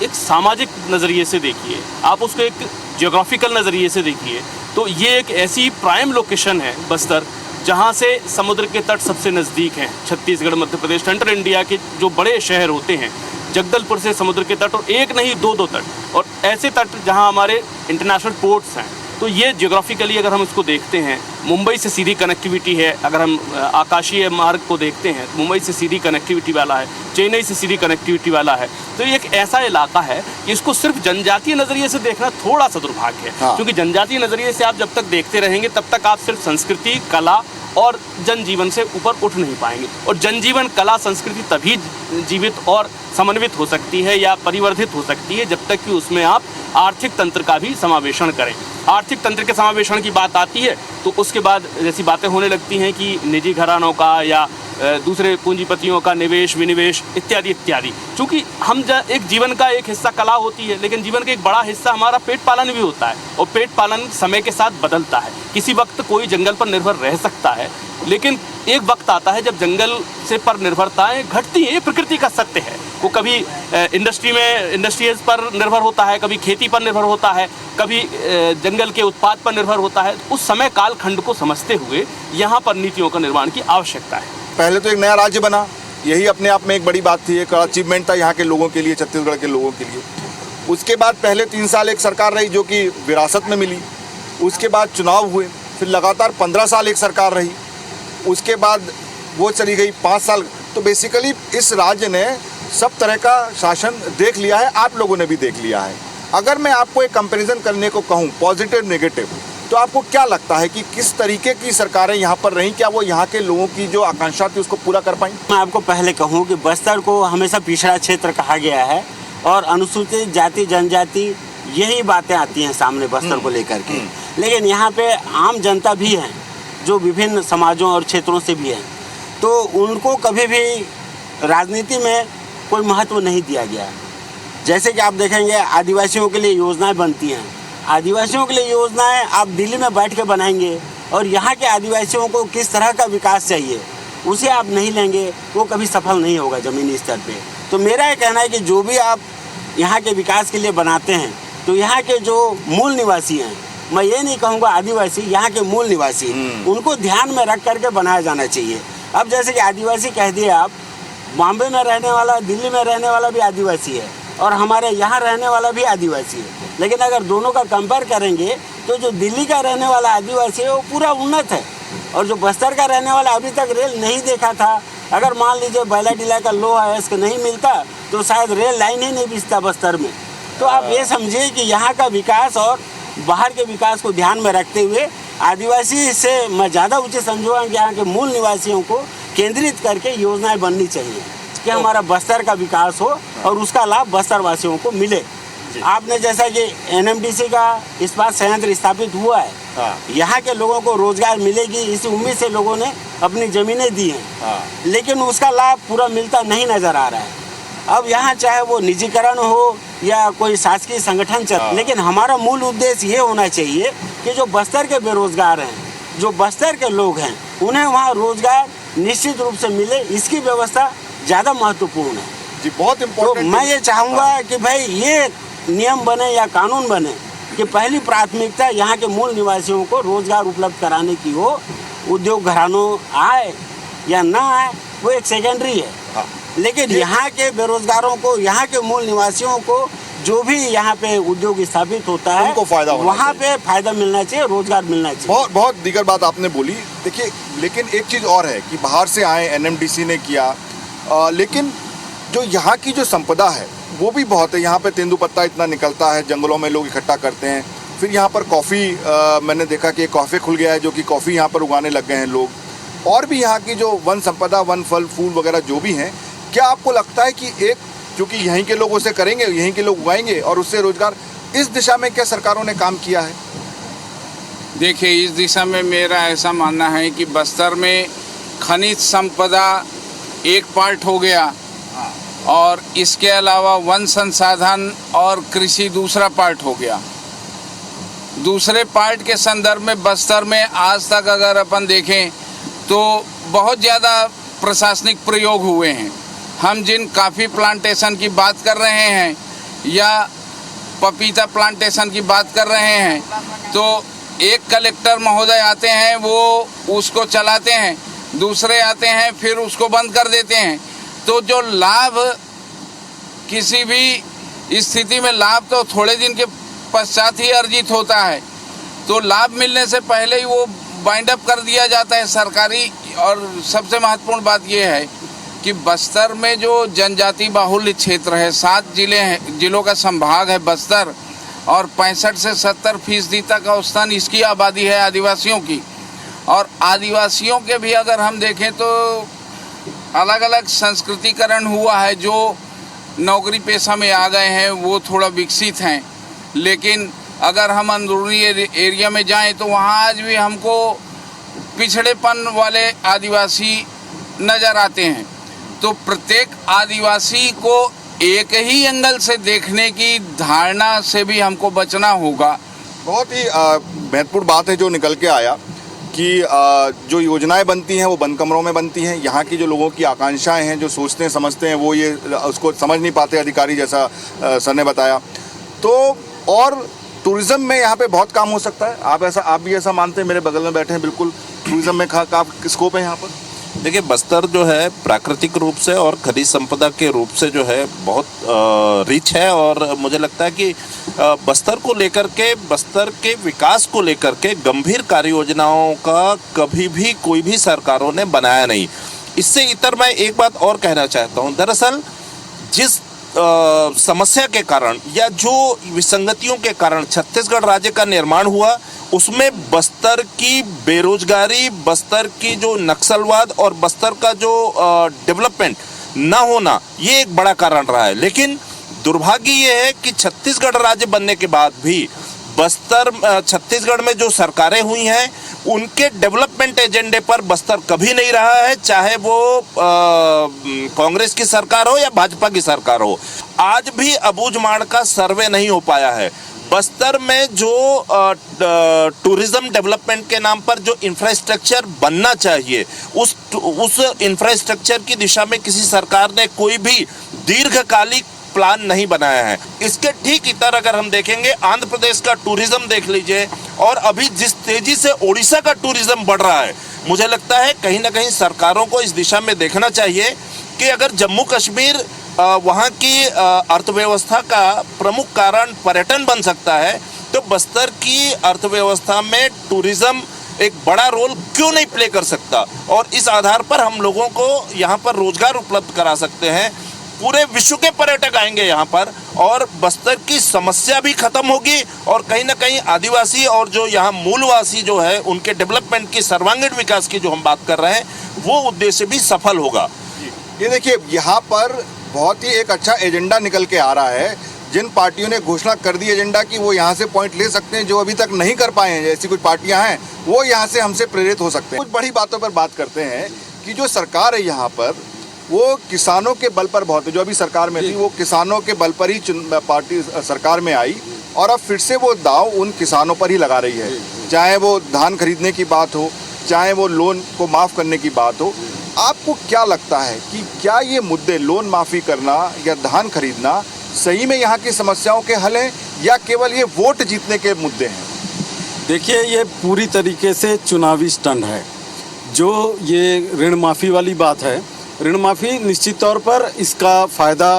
एक सामाजिक नज़रिए से देखिए, आप उसको एक ज्योग्राफिकल नज़रिए से देखिए, तो ये एक ऐसी प्राइम लोकेशन है बस्तर, जहाँ से समुद्र के तट सबसे नज़दीक हैं। छत्तीसगढ़, मध्य प्रदेश, सेंट्रल इंडिया के जो बड़े शहर होते हैं, जगदलपुर से समुद्र के तट, और एक नहीं दो तट, और ऐसे तट जहाँ हमारे इंटरनेशनल पोर्ट्स हैं। तो ये ज्योग्राफिकली अगर हम इसको देखते हैं, मुंबई से सीधी कनेक्टिविटी है। अगर हम आकाशीय मार्ग को देखते हैं, मुंबई से सीधी कनेक्टिविटी वाला है, चेन्नई से सीधी कनेक्टिविटी वाला है। तो ये एक ऐसा इलाका है कि इसको सिर्फ जनजातीय नज़रिए से देखना थोड़ा सा दुर्भाग्य है। हाँ। क्योंकि जनजातीय नज़रिए से आप जब तक देखते रहेंगे, तब तक आप सिर्फ संस्कृति, कला और जनजीवन से ऊपर उठ नहीं पाएंगे। और जनजीवन, कला, संस्कृति तभी जीवित और समन्वित हो सकती है या परिवर्धित हो सकती है जब तक कि उसमें आप आर्थिक तंत्र का भी समावेशन करें। आर्थिक तंत्र के समावेशन की बात आती है तो उसके बाद जैसी बातें होने लगती हैं कि निजी घरानों का या दूसरे पूंजीपतियों का निवेश, विनिवेश इत्यादि इत्यादि। चूँकि हम एक जीवन का एक हिस्सा कला होती है, लेकिन जीवन का एक बड़ा हिस्सा हमारा पेट पालन भी होता है, और पेट पालन समय के साथ बदलता है। किसी वक्त कोई जंगल पर निर्भर रह सकता है, लेकिन एक वक्त आता है जब जंगल से पर निर्भरताएं घटती हैं। ये प्रकृति का सत्य है। वो कभी इंडस्ट्रीज पर निर्भर होता है, कभी खेती पर निर्भर होता है, कभी जंगल के उत्पाद पर निर्भर होता है। उस समय काल खंड को समझते हुए यहाँ पर नीतियों का निर्माण की आवश्यकता है। पहले तो एक नया राज्य बना, यही अपने आप में एक बड़ी बात थी, एक अचीवमेंट था यहाँ के लोगों के लिए, छत्तीसगढ़ के लोगों के लिए। उसके बाद पहले 3 साल एक सरकार रही जो कि विरासत में मिली, उसके बाद चुनाव हुए, फिर लगातार 15 साल एक सरकार रही, उसके बाद वो चली गई 5 साल। तो बेसिकली इस राज्य ने सब तरह का शासन देख लिया है, आप लोगों ने भी देख लिया है। अगर मैं आपको एक कंपैरिजन करने को कहूँ पॉजिटिव नेगेटिव, तो आपको क्या लगता है कि किस तरीके की सरकारें यहाँ पर रहीं? क्या वो यहाँ के लोगों की जो आकांक्षा थी उसको पूरा कर पाई? मैं आपको पहले कहूँ कि बस्तर को हमेशा पिछड़ा क्षेत्र कहा गया है, और अनुसूचित जाति जनजाति यही बातें आती हैं सामने बस्तर को लेकर के। लेकिन यहाँ पे आम जनता भी है जो विभिन्न समाजों और क्षेत्रों से भी हैं, तो उनको कभी भी राजनीति में कोई महत्व नहीं दिया गया। जैसे कि आप देखेंगे आदिवासियों के लिए योजनाएं बनती हैं, आदिवासियों के लिए योजनाएं आप दिल्ली में बैठ के बनाएंगे, और यहाँ के आदिवासियों को किस तरह का विकास चाहिए उसे आप नहीं लेंगे, वो कभी सफल नहीं होगा ज़मीनी स्तर पे। तो मेरा ये कहना है कि जो भी आप यहाँ के विकास के लिए बनाते हैं, तो यहाँ के जो मूल निवासी हैं, मैं ये नहीं कहूँगा आदिवासी, यहाँ के मूल निवासी, उनको ध्यान में रख करके बनाया जाना चाहिए। अब जैसे कि आदिवासी कह दिए आप, बॉम्बे में रहने वाला, दिल्ली में रहने वाला भी आदिवासी है, और हमारे यहाँ रहने वाला भी आदिवासी है। लेकिन अगर दोनों का कंपेयर करेंगे तो जो दिल्ली का रहने वाला आदिवासी है वो पूरा उन्नत है, और जो बस्तर का रहने वाला अभी तक रेल नहीं देखा था, अगर मान लीजिए बैलाडीला इलाका लो अयस्क नहीं मिलता तो शायद रेल लाइन ही नहीं बिछता बस्तर में। तो आप ये समझिए कि यहाँ का विकास और बाहर के विकास को ध्यान में रखते हुए आदिवासी से मैं ज़्यादा उचित समझूंगा कि यहाँ के मूल निवासियों को केंद्रित करके योजनाएं बननी चाहिए कि हमारा बस्तर का विकास हो और उसका लाभ बस्तर वासियों को मिले। आपने जैसा कि एनएमडीसी का इस्पात संयंत्र स्थापित हुआ है, यहाँ के लोगों को रोजगार मिलेगी इसी उम्मीद से लोगों ने अपनी जमीनें दी हैं, लेकिन उसका लाभ पूरा मिलता नहीं नजर आ रहा है। अब यहाँ चाहे वो निजीकरण हो या कोई शासकीय संगठन चले, लेकिन हमारा मूल उद्देश्य ये होना चाहिए कि जो बस्तर के बेरोजगार हैं, जो बस्तर के लोग हैं, उन्हें वहाँ रोजगार निश्चित रूप से मिले, इसकी व्यवस्था ज़्यादा महत्वपूर्ण है जी, बहुत तो इम्पोर्टेंट। मैं ये चाहूँगा कि भाई ये नियम बने या कानून बने कि पहली प्राथमिकता यहाँ के मूल निवासियों को रोजगार उपलब्ध कराने की हो। उद्योग घरानों आए या ना आए वो एक सेकेंडरी है, लेकिन यहाँ के बेरोजगारों को, यहाँ के मूल निवासियों को जो भी यहाँ पे उद्योग स्थापित होता है उनको फायदा होना वहाँ पे फायदा मिलना चाहिए, रोजगार मिलना चाहिए। बहुत बहुत दीगर बात आपने बोली। देखिए, लेकिन एक चीज़ और है कि बाहर से आए, एनएमडीसी ने किया, लेकिन जो यहाँ की जो संपदा है वो भी बहुत है। यहाँ पे तेंदुपत्ता इतना निकलता है, जंगलों में लोग इकट्ठा करते हैं। फिर यहाँ पर कॉफ़ी, मैंने देखा कि एक कॉफ़ी खुल गया है जो कि कॉफ़ी यहाँ पर उगाने लग गए हैं लोग। और भी यहाँ की जो वन संपदा, वन फल फूल वगैरह जो भी हैं, क्या आपको लगता है कि एक क्योंकि यहीं के लोग उसे करेंगे, यहीं के लोग उगाएंगे और उससे रोजगार, इस दिशा में क्या सरकारों ने काम किया है? देखिए, इस दिशा में मेरा ऐसा मानना है कि बस्तर में खनिज संपदा एक पार्ट हो गया और इसके अलावा वन संसाधन और कृषि दूसरा पार्ट हो गया। दूसरे पार्ट के संदर्भ में बस्तर में आज तक अगर अपन देखें तो बहुत ज़्यादा प्रशासनिक प्रयोग हुए हैं। हम जिन कॉफ़ी प्लांटेशन की बात कर रहे हैं या पपीता प्लांटेशन की बात कर रहे हैं, तो एक कलेक्टर महोदय आते हैं, वो उसको चलाते हैं, दूसरे आते हैं फिर उसको बंद कर देते हैं। तो जो लाभ किसी भी स्थिति में लाभ तो थोड़े दिन के पश्चात ही अर्जित होता है, तो लाभ मिलने से पहले ही वो बाइंड अप कर दिया जाता है सरकारी। और सबसे महत्वपूर्ण बात ये है कि बस्तर में जो जनजाति बाहुल्य क्षेत्र है, 7 जिले हैं, जिलों का संभाग है बस्तर, और 65 से 70% तक औसतन इसकी आबादी है आदिवासियों की। और आदिवासियों के भी अगर हम देखें तो अलग अलग संस्कृतिकरण हुआ है। जो नौकरी पेशा में आ गए हैं वो थोड़ा विकसित हैं, लेकिन अगर हम अंदरूनी एरिया में जाएं तो वहाँ आज भी हमको पिछड़ेपन वाले आदिवासी नज़र आते हैं। तो प्रत्येक आदिवासी को एक ही एंगल से देखने की धारणा से भी हमको बचना होगा। बहुत ही महत्वपूर्ण बात है जो निकल के आया कि जो योजनाएं बनती हैं वो बंद कमरों में बनती हैं। यहाँ की जो लोगों की आकांक्षाएं हैं, जो सोचते हैं समझते हैं, वो ये उसको समझ नहीं पाते अधिकारी, जैसा सर ने बताया। तो और टूरिज़्म में यहाँ पे बहुत काम हो सकता है। आप भी ऐसा मानते हैं? मेरे बगल में बैठे हैं, बिल्कुल टूरिज़्म में काफ़ी स्कोप है यहाँ पर। देखिए, बस्तर जो है प्राकृतिक रूप से और खनिज संपदा के रूप से जो है बहुत रिच है, और मुझे लगता है कि बस्तर को लेकर के, बस्तर के विकास को लेकर के गंभीर कार्य योजनाओं का कभी भी कोई भी सरकारों ने बनाया नहीं। इससे इतर मैं एक बात और कहना चाहता हूँ। दरअसल जिस समस्या के कारण या जो विसंगतियों के कारण छत्तीसगढ़ राज्य का निर्माण हुआ, उसमें बस्तर की बेरोजगारी, बस्तर की जो नक्सलवाद और बस्तर का जो डेवलपमेंट ना होना, ये एक बड़ा कारण रहा है। लेकिन दुर्भाग्य ये है कि छत्तीसगढ़ राज्य बनने के बाद भी बस्तर, छत्तीसगढ़ में जो सरकारें हुई हैं उनके डेवलपमेंट एजेंडे पर बस्तर कभी नहीं रहा है, चाहे वो कांग्रेस की सरकार हो या भाजपा की सरकार हो। आज भी अबूझमाड़ का सर्वे नहीं हो पाया है। बस्तर में जो टूरिज्म डेवलपमेंट के नाम पर जो इंफ्रास्ट्रक्चर बनना चाहिए, उस इंफ्रास्ट्रक्चर की दिशा में किसी सरकार ने कोई भी दीर्घकालिक प्लान नहीं बनाया है। इसके ठीक इतर अगर हम देखेंगे, आंध्र प्रदेश का टूरिज्म देख लीजिए, और अभी जिस तेजी से ओडिशा का टूरिज्म बढ़ रहा है, मुझे लगता है कहीं ना कहीं सरकारों को इस दिशा में देखना चाहिए कि अगर जम्मू कश्मीर वहाँ की अर्थव्यवस्था का प्रमुख कारण पर्यटन बन सकता है, तो बस्तर की अर्थव्यवस्था में टूरिज्म एक बड़ा रोल क्यों नहीं प्ले कर सकता, और इस आधार पर हम लोगों को यहाँ पर रोजगार उपलब्ध करा सकते हैं। पूरे विश्व के पर्यटक आएंगे यहाँ पर और बस्तर की समस्या भी खत्म होगी और कहीं ना कहीं आदिवासी और जो यहाँ मूलवासी जो है उनके डेवलपमेंट की, सर्वांगीण विकास की जो हम बात कर रहे हैं, वो उद्देश्य भी सफल होगा। ये देखिए, यहाँ पर बहुत ही एक अच्छा एजेंडा निकल के आ रहा है। जिन पार्टियों ने घोषणा कर दी एजेंडा की, वो यहाँ से पॉइंट ले सकते हैं। जो अभी तक नहीं कर पाए हैं, ऐसी कुछ पार्टियाँ हैं, वो यहाँ से हमसे प्रेरित हो सकते हैं। कुछ बड़ी बातों पर बात करते हैं कि जो सरकार है यहाँ पर, वो किसानों के बल पर बहुत है। जो अभी सरकार में थी, वो किसानों के बल पर ही पार्टी सरकार में आई और अब फिर से वो दाव उन किसानों पर ही लगा रही है। चाहे वो धान खरीदने की बात हो, चाहे वो लोन को माफ़ करने की बात हो। आपको क्या लगता है कि क्या ये मुद्दे, लोन माफ़ी करना या धान खरीदना, सही में यहाँ की समस्याओं के हल हैं या केवल ये वोट जीतने के मुद्दे हैं? देखिए, ये पूरी तरीके से चुनावी स्टंट है। जो ये ऋण माफ़ी वाली बात है, ऋण माफ़ी निश्चित तौर पर इसका फ़ायदा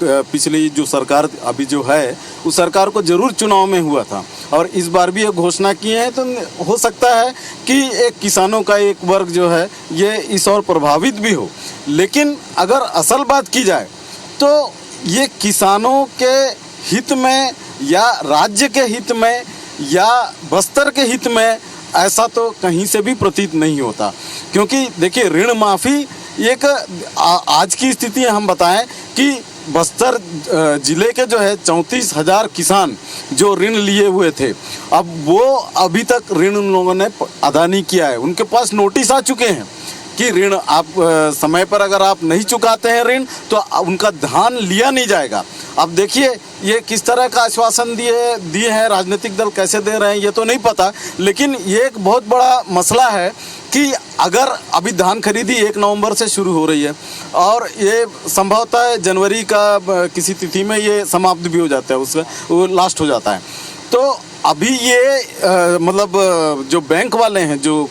पिछली जो सरकार अभी जो है, उस सरकार को ज़रूर चुनाव में हुआ था और इस बार भी ये घोषणा की है। तो हो सकता है कि एक किसानों का एक वर्ग जो है ये इस और प्रभावित भी हो, लेकिन अगर असल बात की जाए तो ये किसानों के हित में या राज्य के हित में या बस्तर के हित में ऐसा तो कहीं से भी प्रतीत नहीं होता। क्योंकि देखिए, ऋण माफ़ी एक आज की स्थिति हम बताएं कि बस्तर जिले के जो है 34,000 किसान जो ऋण लिए हुए थे, अब वो अभी तक ऋण उन लोगों ने अदा नहीं किया है। उनके पास नोटिस आ चुके हैं कि ऋण आप समय पर अगर आप नहीं चुकाते हैं ऋण तो उनका धान लिया नहीं जाएगा। अब देखिए, ये किस तरह का आश्वासन दिए हैं, राजनीतिक दल कैसे दे रहे हैं ये तो नहीं पता, लेकिन ये एक बहुत बड़ा मसला है कि अगर अभी धान खरीदी 1 नवंबर से शुरू हो रही है और ये संभवतः जनवरी का किसी तिथि में ये समाप्त भी हो जाता है, उसका वो लास्ट हो जाता है। तो अभी ये मतलब जो बैंक वाले हैं, जो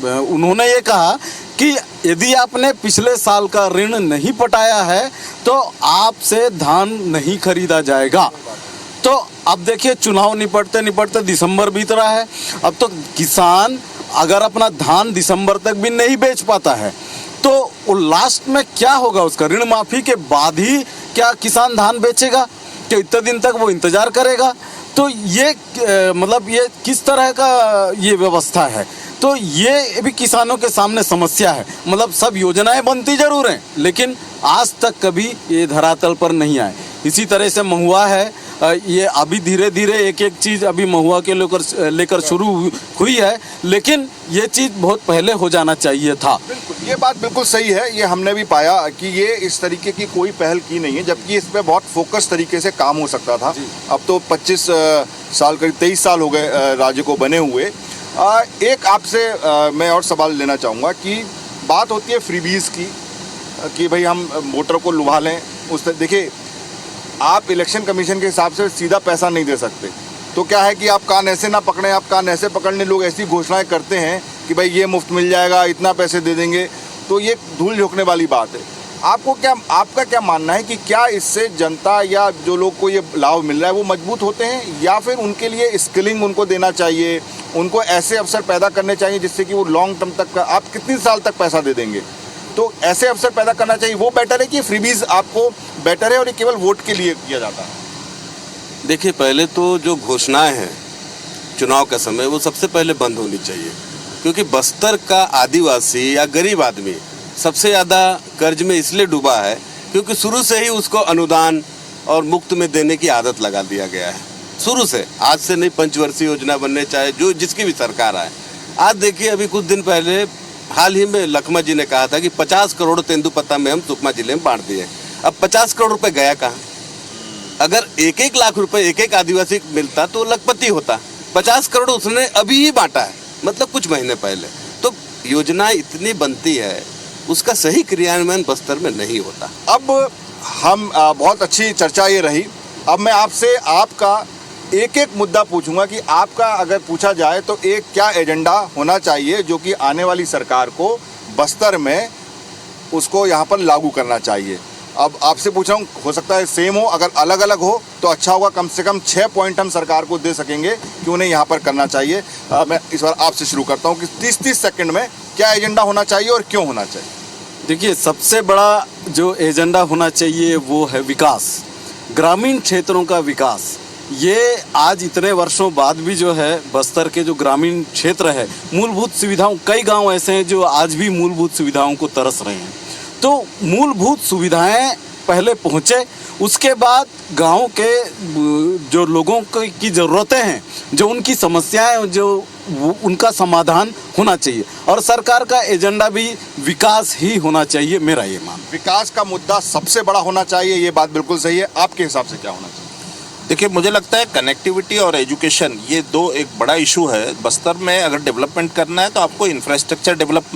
उन्होंने ये कहा कि यदि आपने पिछले साल का ऋण नहीं पटाया है तो आपसे धान नहीं खरीदा जाएगा। तो अब देखिए, चुनाव निपटते निपटते दिसंबर बीत रहा है। अब तो किसान अगर अपना धान दिसंबर तक भी नहीं बेच पाता है तो वो लास्ट में क्या होगा? उसका ऋण माफ़ी के बाद ही क्या किसान धान बेचेगा? क्या इतने दिन तक वो इंतज़ार करेगा? तो ये मतलब ये किस तरह का ये व्यवस्था है? तो ये भी किसानों के सामने समस्या है। मतलब सब योजनाएं बनती जरूर हैं, लेकिन आज तक कभी ये धरातल पर नहीं आए। इसी तरह से महुआ है, ये अभी धीरे धीरे एक एक चीज़ अभी महुआ के लेकर शुरू हुई है, लेकिन ये चीज़ बहुत पहले हो जाना चाहिए था। बिल्कुल, ये बात बिल्कुल सही है। ये हमने भी पाया कि ये इस तरीके की कोई पहल की नहीं है, जबकि इस पर बहुत फोकस तरीके से काम हो सकता था। अब तो 25 साल, करीब 23 साल हो गए राज्य को बने हुए। एक आपसे मैं और सवाल लेना चाहूँगा कि बात होती है फ्रीबीज़ की, कि भाई हम वोटर को लुभा लें। देखिए, आप इलेक्शन कमीशन के हिसाब से सीधा पैसा नहीं दे सकते, तो क्या है कि आप कान ऐसे ना पकड़ें। आप कान ऐसे पकड़ने लोग ऐसी घोषणाएं करते हैं कि भाई ये मुफ्त मिल जाएगा, इतना पैसे दे देंगे, तो ये धूल झोंकने वाली बात है। आपका क्या मानना है कि क्या इससे जनता या जो लोग को ये लाभ मिल रहा है वो मजबूत होते हैं, या फिर उनके लिए स्किलिंग उनको देना चाहिए, उनको ऐसे अवसर पैदा करने चाहिए जिससे कि वो लॉन्ग टर्म तक, आप कितने साल तक पैसा दे देंगे, तो ऐसे अवसर पैदा करना चाहिए? वो बेटर है कि फ्रीबीज आपको बेटर है और ये केवल वोट के लिए किया जाता है? देखिए, पहले तो जो घोषणाएं हैं चुनाव का समय, वो सबसे पहले बंद होनी चाहिए, क्योंकि बस्तर का आदिवासी या गरीब आदमी सबसे ज़्यादा कर्ज में इसलिए डूबा है क्योंकि शुरू से ही उसको अनुदान और मुफ्त में देने की आदत लगा दिया गया है। शुरू से, आज से नहीं, पंचवर्षीय योजना बनने चाहे जो जिसकी भी सरकार आए। आज देखिए, अभी कुछ दिन पहले हाल ही में लखमा जी ने कहा था कि 50 करोड़ तेंदुपत्ता में हम सुकमा जिले में बांट दिए। अब 50 करोड़ रुपए गया कहाँ? अगर 1-1 लाख रुपए एक आदिवासी मिलता तो लखपति होता। 50 करोड़ उसने अभी ही बांटा है, मतलब कुछ महीने पहले। तो योजना इतनी बनती है, उसका सही क्रियान्वयन बस्तर में नहीं होता। अब हम बहुत अच्छी चर्चा ये रही। अब मैं आपसे आपका एक एक मुद्दा पूछूंगा कि आपका अगर पूछा जाए तो एक क्या एजेंडा होना चाहिए जो कि आने वाली सरकार को बस्तर में उसको यहाँ पर लागू करना चाहिए। अब आपसे पूछ रहा हूँ, हो सकता है सेम हो, अगर अलग अलग हो तो अच्छा होगा। कम से कम 6 पॉइंट हम सरकार को दे सकेंगे कि उन्हें यहाँ पर करना चाहिए। मैं इस बार आपसे शुरू करता हूँ कि 30-30 सेकंड में क्या एजेंडा होना चाहिए और क्यों होना चाहिए? देखिए, सबसे बड़ा जो एजेंडा होना चाहिए वो है विकास, ग्रामीण क्षेत्रों का विकास। ये आज इतने वर्षों बाद भी जो है बस्तर के जो ग्रामीण क्षेत्र है, मूलभूत सुविधाओं, कई गांव ऐसे हैं जो आज भी मूलभूत सुविधाओं को तरस रहे हैं। तो मूलभूत सुविधाएं पहले पहुंचे, उसके बाद गांव के जो लोगों की ज़रूरतें हैं, जो उनकी समस्याएं, जो उनका समाधान होना चाहिए। और सरकार का एजेंडा भी विकास ही होना चाहिए, मेरा ये मान। विकास का मुद्दा सबसे बड़ा होना चाहिए, ये बात बिल्कुल सही है। आपके हिसाब से क्या होना चाहिए? देखिए, मुझे लगता है कनेक्टिविटी और एजुकेशन, ये दो एक बड़ा इशू है। बस्तर में अगर डेवलपमेंट करना है तो आपको इंफ्रास्ट्रक्चर डेवलप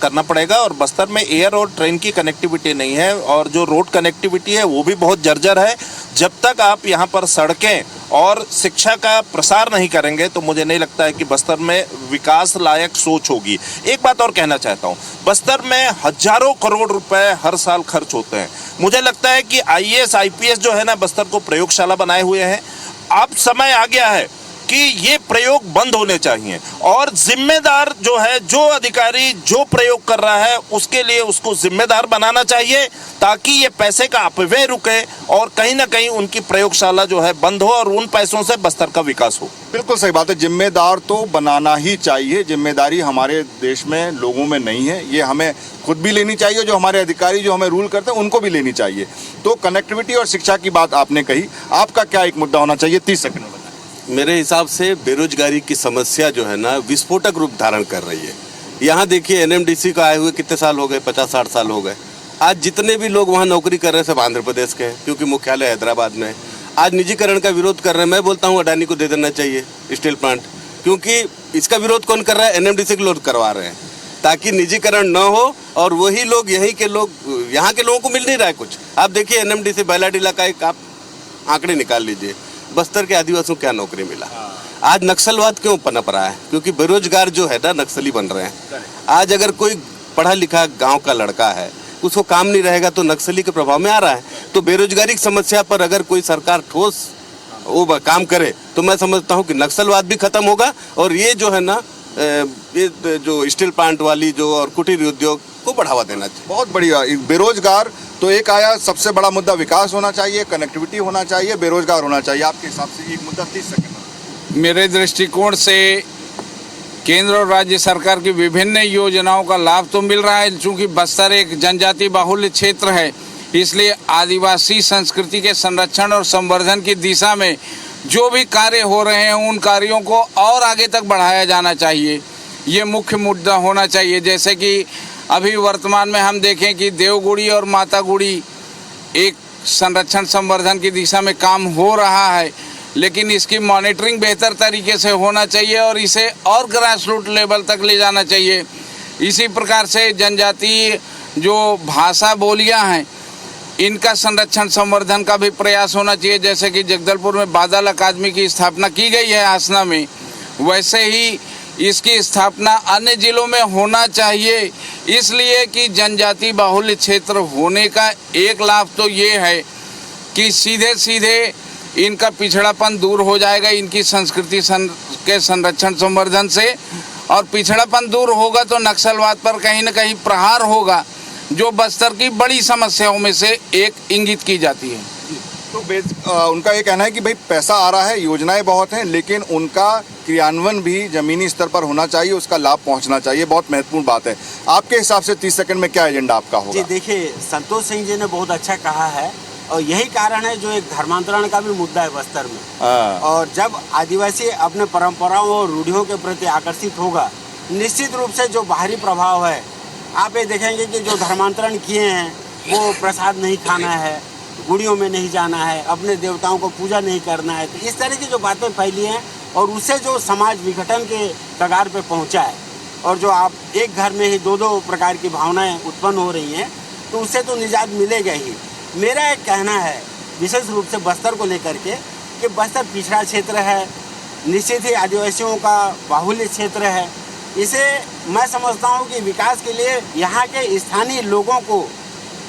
करना पड़ेगा, और बस्तर में एयर और ट्रेन की कनेक्टिविटी नहीं है, और जो रोड कनेक्टिविटी है वो भी बहुत जर्जर है। जब तक आप यहाँ पर सड़कें और शिक्षा का प्रसार नहीं करेंगे तो मुझे नहीं लगता है कि बस्तर में विकास लायक सोच होगी। एक बात और कहना चाहता हूँ, बस्तर में हजारों करोड़ रुपए हर साल खर्च होते हैं। मुझे लगता है कि IAS IPS जो है ना, बस्तर को प्रयोगशाला बनाए हुए हैं। अब समय आ गया है कि ये प्रयोग बंद होने चाहिए, और जिम्मेदार जो है, जो अधिकारी जो प्रयोग कर रहा है उसके लिए उसको जिम्मेदार बनाना चाहिए, ताकि ये पैसे का अपव्यय रुके और कहीं ना कहीं उनकी प्रयोगशाला जो है बंद हो और उन पैसों से बस्तर का विकास हो। बिल्कुल सही बात है, जिम्मेदार तो बनाना ही चाहिए। जिम्मेदारी हमारे देश में लोगों में नहीं है, ये हमें खुद भी लेनी चाहिए, जो हमारे अधिकारी जो हमें रूल करते हैं उनको भी लेनी चाहिए। तो कनेक्टिविटी और शिक्षा की बात आपने कही, आपका क्या एक मुद्दा होना चाहिए? 30 सेकंड में बताएं। मेरे हिसाब से बेरोजगारी की समस्या जो है ना, विस्फोटक रूप धारण कर रही है। यहाँ देखिए, NMDC को आए हुए कितने साल हो गए, 50-60 साल हो गए। आज जितने भी लोग वहाँ नौकरी कर रहे हैं सब आंध्र प्रदेश के हैं, क्योंकि मुख्यालय हैदराबाद में है। आज निजीकरण का विरोध कर रहे हैं। मैं बोलता हूँ अडानी को दे देना चाहिए स्टील प्लांट, क्योंकि इसका विरोध कौन कर रहा है? NMDC के लोग करवा रहे हैं, ताकि निजीकरण न हो और वही लोग, यहीं के लोग, यहाँ के लोगों को मिल नहीं रहा है कुछ। आप देखिए, NMDC बैलाडीला का एक आप आंकड़े निकाल लीजिए, बस्तर के आदिवासियों को क्या नौकरी मिला। आज नक्सलवाद क्यों पनप रहा है? क्योंकि बेरोजगार जो है ना, नक्सली बन रहे हैं। आज अगर कोई पढ़ा लिखा गांव का लड़का है, उसको काम नहीं रहेगा तो नक्सली के प्रभाव में आ रहा है। तो बेरोजगारी की समस्या पर अगर कोई सरकार ठोस वो काम करे तो मैं समझता हूँ कि नक्सलवाद भी खत्म होगा, और ये जो है ना, ये जो स्टील प्लांट वाली जो और कुटीर उद्योग को बढ़ावा देना चाहिए। बहुत बढ़िया। बेरोजगार तो एक आया, सबसे बड़ा मुद्दा विकास होना चाहिए, कनेक्टिविटी होना चाहिए, बेरोजगार होना चाहिए। आपके हिसाब से एक मुद्दा 30 सेकंड। मेरे दृष्टिकोण से केंद्र और राज्य सरकार की विभिन्न योजनाओं का लाभ तो मिल रहा है। चूँकि बस्तर एक जनजाति बाहुल्य क्षेत्र है, इसलिए आदिवासी संस्कृति के संरक्षण और संवर्धन की दिशा में जो भी कार्य हो रहे हैं उन कार्यों को और आगे तक बढ़ाया जाना चाहिए, ये मुख्य मुद्दा होना चाहिए। जैसे कि अभी वर्तमान में हम देखें कि देवगुड़ी और मातागुड़ी एक संरक्षण संवर्धन की दिशा में काम हो रहा है, लेकिन इसकी मॉनिटरिंग बेहतर तरीके से होना चाहिए और इसे और ग्रास रूट लेवल तक ले जाना चाहिए। इसी प्रकार से जनजातीय जो भाषा बोलियां हैं, इनका संरक्षण संवर्धन का भी प्रयास होना चाहिए। जैसे कि जगदलपुर में बादल अकादमी की स्थापना की गई है आसना में, वैसे ही इसकी स्थापना अन्य जिलों में होना चाहिए। इसलिए कि जनजाति बाहुल्य क्षेत्र होने का एक लाभ तो ये है कि सीधे सीधे इनका पिछड़ापन दूर हो जाएगा इनकी संस्कृति के संरक्षण संवर्धन से, और पिछड़ापन दूर होगा तो नक्सलवाद पर कहीं न कहीं प्रहार होगा, जो बस्तर की बड़ी समस्याओं में से एक इंगित की जाती है। तो उनका ये कहना है कि भाई पैसा आ रहा है, योजनाएं बहुत हैं, लेकिन उनका क्रियान्वयन भी जमीनी स्तर पर होना चाहिए, उसका लाभ पहुंचना चाहिए। बहुत महत्वपूर्ण बात है। आपके हिसाब से 30 सेकंड में क्या एजेंडा आपका होगा? जी देखिए, संतोष सिंह जी ने बहुत अच्छा कहा है, और यही कारण है जो एक धर्मांतरण का भी मुद्दा है बस्तर में। और जब आदिवासी अपने परंपराओं और रूढ़ियों के प्रति आकर्षित होगा, निश्चित रूप से जो बाहरी प्रभाव है, आप ये देखेंगे कि जो धर्मांतरण किए हैं वो प्रसाद नहीं खाना है, गुड़ियों में नहीं जाना है, अपने देवताओं को पूजा नहीं करना है, तो इस तरह की जो बातें फैली हैं और उससे जो समाज विघटन के कगार पे पहुंचा है, और जो आप एक घर में ही दो दो प्रकार की भावनाएं उत्पन्न हो रही हैं, तो उससे तो निजात मिलेगा ही। मेरा एक कहना है विशेष रूप से बस्तर को लेकर के कि बस्तर पिछड़ा क्षेत्र है, निश्चित ही आदिवासियों का बाहुल्य क्षेत्र है। इसे मैं समझता हूँ कि विकास के लिए यहाँ के स्थानीय लोगों को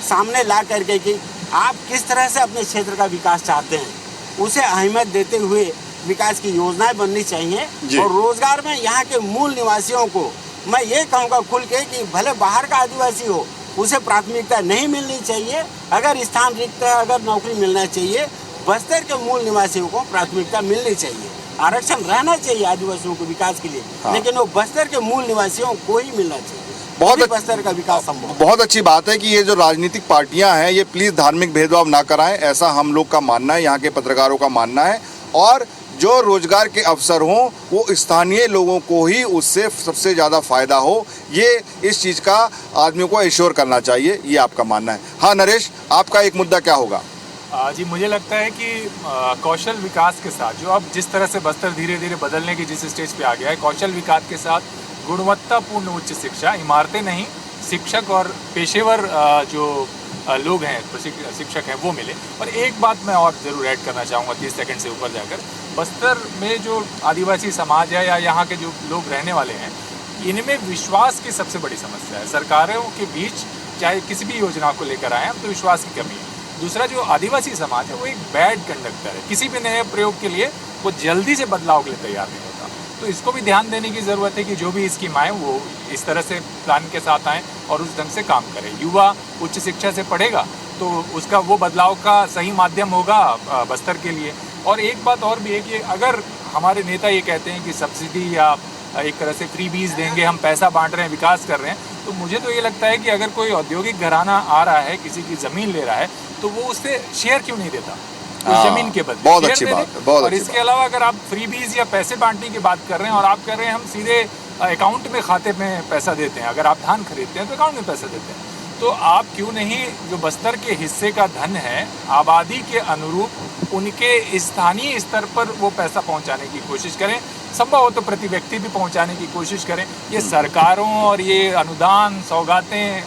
सामने ला करके कि आप किस तरह से अपने क्षेत्र का विकास चाहते हैं, उसे अहमियत देते हुए विकास की योजनाएं बननी चाहिए। जी। और रोजगार में यहाँ के मूल निवासियों को मैं ये कहूँगा खुल के कि भले बाहर का आदिवासी हो, उसे प्राथमिकता नहीं मिलनी चाहिए। अगर स्थान रिक्त है, अगर नौकरी मिलना चाहिए, बस्तर के मूल निवासियों को प्राथमिकता मिलनी चाहिए। आरक्षण रहना चाहिए आदिवासियों के विकास के लिए, लेकिन वो बस्तर के मूल निवासियों को ही मिलना चाहिए। बहुत तभी बस्तर का विकास संभव है। बहुत अच्छी बात है कि ये जो राजनीतिक पार्टियां हैं ये प्लीज़ धार्मिक भेदभाव ना कराएं, ऐसा हम लोग का मानना है, यहाँ के पत्रकारों का मानना है। और जो रोजगार के अवसर हों वो स्थानीय लोगों को ही उससे सबसे ज़्यादा फायदा हो, ये इस चीज़ का आदमियों को एश्योर करना चाहिए, ये आपका मानना है। हाँ नरेश, आपका एक मुद्दा क्या होगा? जी, मुझे लगता है कि कौशल विकास के साथ जो अब जिस तरह से बस्तर धीरे धीरे बदलने की जिस स्टेज पे आ गया है, कौशल विकास के साथ गुणवत्तापूर्ण उच्च शिक्षा, इमारतें नहीं, शिक्षक और पेशेवर जो लोग हैं, शिक्षक हैं, वो मिले। और एक बात मैं और ज़रूर ऐड करना चाहूँगा 30 सेकंड से ऊपर जाकर, बस्तर में जो आदिवासी समाज है या यहाँ के जो लोग रहने वाले हैं, इनमें विश्वास की सबसे बड़ी समस्या है। सरकारों के बीच चाहे किसी भी योजना को लेकर आए हम तो विश्वास की कमी है। दूसरा, जो आदिवासी समाज है वो एक बैड कंडक्टर है, किसी भी नए प्रयोग के लिए वो जल्दी से बदलाव के लिए तैयार नहीं होता। तो इसको भी ध्यान देने की ज़रूरत है कि जो भी स्कीम आए वो इस तरह से प्लान के साथ आएँ और उस ढंग से काम करें। युवा उच्च शिक्षा से पढ़ेगा तो उसका वो बदलाव का सही माध्यम होगा बस्तर के लिए। और एक बात और भी है कि अगर हमारे नेता ये कहते हैं कि सब्सिडी या एक तरह से फ्री बीज देंगे, हम पैसा बांट रहे हैं, विकास कर रहे हैं, तो मुझे तो ये लगता है कि अगर कोई औद्योगिक घराना आ रहा है, किसी की ज़मीन ले रहा है, तो वो उससे शेयर क्यों नहीं देता उस जमीन के बदले? बहुत शेयर अच्छी दे बात दे। है, बहुत और अच्छी इसके अलावा अगर आप फ्री बीज या पैसे बांटने की बात कर रहे हैं और आप कह रहे हैं हम सीधे अकाउंट में, खाते में पैसा देते हैं, अगर आप धान खरीदते हैं तो अकाउंट में पैसा देते हैं, तो आप क्यों नहीं जो बस्तर के हिस्से का धन है आबादी के अनुरूप उनके स्थानीय स्तर पर वो पैसा पहुंचाने की कोशिश करें, संभव हो तो प्रति व्यक्ति भी पहुंचाने की कोशिश करें। ये सरकारों और ये अनुदान, सौगातें,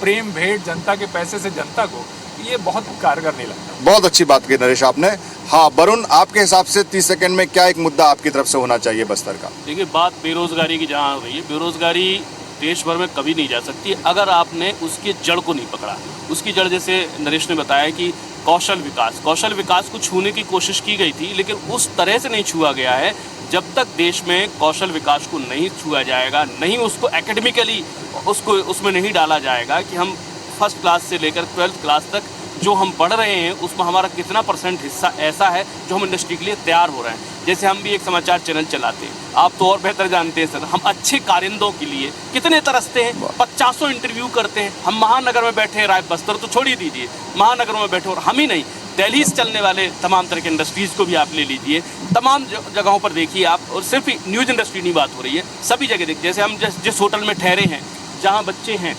प्रेम भेंट जनता के पैसे से जनता को, ये बहुत कारगर नहीं लगता। बहुत अच्छी बात की नरेश आपने। हाँ वरुण, आपके हिसाब से 30 सेकंड में क्या एक मुद्दा आपकी तरफ से होना चाहिए बस्तर का? देखिए, बात बेरोजगारी की जहाँ हो रही है, बेरोजगारी देश भर में कभी नहीं जा सकती अगर आपने उसकी जड़ को नहीं पकड़ा। उसकी जड़, जैसे नरेश ने बताया कि कौशल विकास को छूने की कोशिश की गई थी, लेकिन उस तरह से नहीं छुआ गया है। जब तक देश में कौशल विकास को नहीं छुआ जाएगा, नहीं उसको एकेडमिकली उसमें नहीं डाला जाएगा कि हम फर्स्ट क्लास से लेकर 12th क्लास तक जो हम पढ़ रहे हैं उसमें हमारा कितना % हिस्सा ऐसा है जो हम इंडस्ट्री के लिए तैयार हो रहे हैं। जैसे हम भी एक समाचार चैनल चलाते हैं, आप तो और बेहतर जानते हैं सर, हम अच्छे कारिंदों के लिए कितने तरसते हैं, 50 इंटरव्यू करते हैं। हम महानगर में बैठे हैं, राय बस्तर तो छोड़ ही दीजिए, महानगर में बैठे, और हम ही नहीं, दिल्ली से चलने वाले तमाम तरह के इंडस्ट्रीज़ को भी आप ले लीजिए, तमाम जगहों पर देखिए आप। और सिर्फ न्यूज़ इंडस्ट्री नहीं बात हो रही है, सभी जगह देखिए। जैसे हम जिस होटल में ठहरे हैं, जहाँ बच्चे हैं,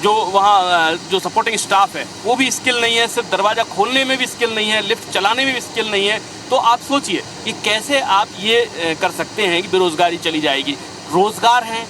जो वहाँ जो सपोर्टिंग स्टाफ है वो भी स्किल नहीं है, सिर्फ दरवाज़ा खोलने में भी स्किल नहीं है, लिफ्ट चलाने में भी स्किल नहीं है। तो आप सोचिए कि कैसे आप ये कर सकते हैं कि बेरोज़गारी चली जाएगी। रोज़गार है,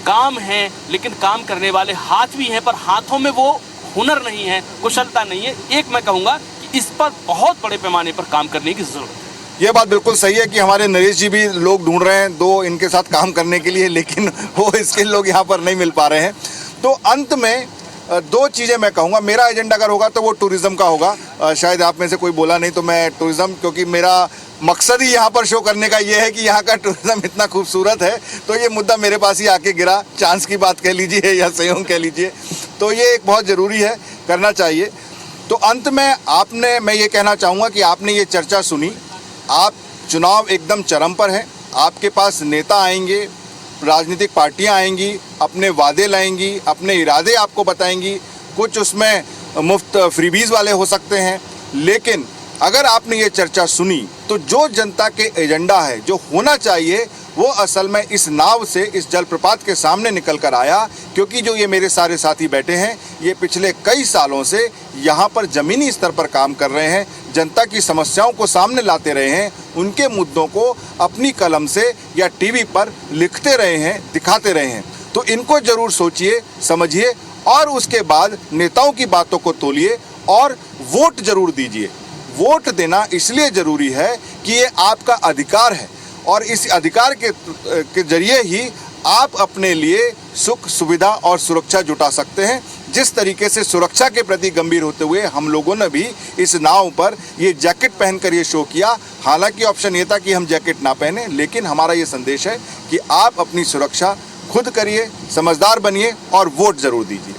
काम है, लेकिन काम करने वाले हाथ भी हैं, पर हाथों में वो हुनर नहीं है, कुशलता नहीं है। एक मैं कहूँगा कि इस पर बहुत बड़े पैमाने पर काम करने की ज़रूरत है। ये बात बिल्कुल सही है कि हमारे नरेश जी भी लोग ढूंढ रहे हैं दो इनके साथ काम करने के लिए, लेकिन वो स्किल लोग यहाँ पर नहीं मिल पा रहे हैं। तो अंत में दो चीज़ें मैं कहूँगा। मेरा एजेंडा अगर होगा तो वो टूरिज़्म का होगा। शायद आप में से कोई बोला नहीं तो मैं टूरिज़्म, क्योंकि मेरा मकसद ही यहाँ पर शो करने का ये है कि यहाँ का टूरिज़्म इतना खूबसूरत है, तो ये मुद्दा मेरे पास ही आके गिरा, चांस की बात कह लीजिए या संयोग कह लीजिए, तो ये एक बहुत ज़रूरी है, करना चाहिए। तो अंत में मैं ये कहना चाहूँगा कि आपने ये चर्चा सुनी, आप चुनाव एकदम चरम पर हैं, आपके पास नेता आएंगे, राजनीतिक पार्टियां आएंगी, अपने वादे लाएंगी, अपने इरादे आपको बताएंगी, कुछ उसमें मुफ्त फ्रीबीज वाले हो सकते हैं, लेकिन अगर आपने ये चर्चा सुनी तो जो जनता के एजेंडा है, जो होना चाहिए, वो असल में इस नाव से इस जलप्रपात के सामने निकल कर आया। क्योंकि जो ये मेरे सारे साथी बैठे हैं, ये पिछले कई सालों से यहाँ पर ज़मीनी स्तर पर काम कर रहे हैं, जनता की समस्याओं को सामने लाते रहे हैं, उनके मुद्दों को अपनी कलम से या टीवी पर लिखते रहे हैं, दिखाते रहे हैं। तो इनको ज़रूर सोचिए, समझिए और उसके बाद नेताओं की बातों को तोलिए और वोट ज़रूर दीजिए। वोट देना इसलिए ज़रूरी है कि ये आपका अधिकार है और इस अधिकार के जरिए ही आप अपने लिए सुख, सुविधा और सुरक्षा जुटा सकते हैं। जिस तरीके से सुरक्षा के प्रति गंभीर होते हुए हम लोगों ने भी इस नाव पर ये जैकेट पहनकर ये शो किया। हालांकि ऑप्शन ये था कि हम जैकेट ना पहने, लेकिन हमारा ये संदेश है कि आप अपनी सुरक्षा खुद करिए, समझदार बनिए और वोट जरूर दीजिए।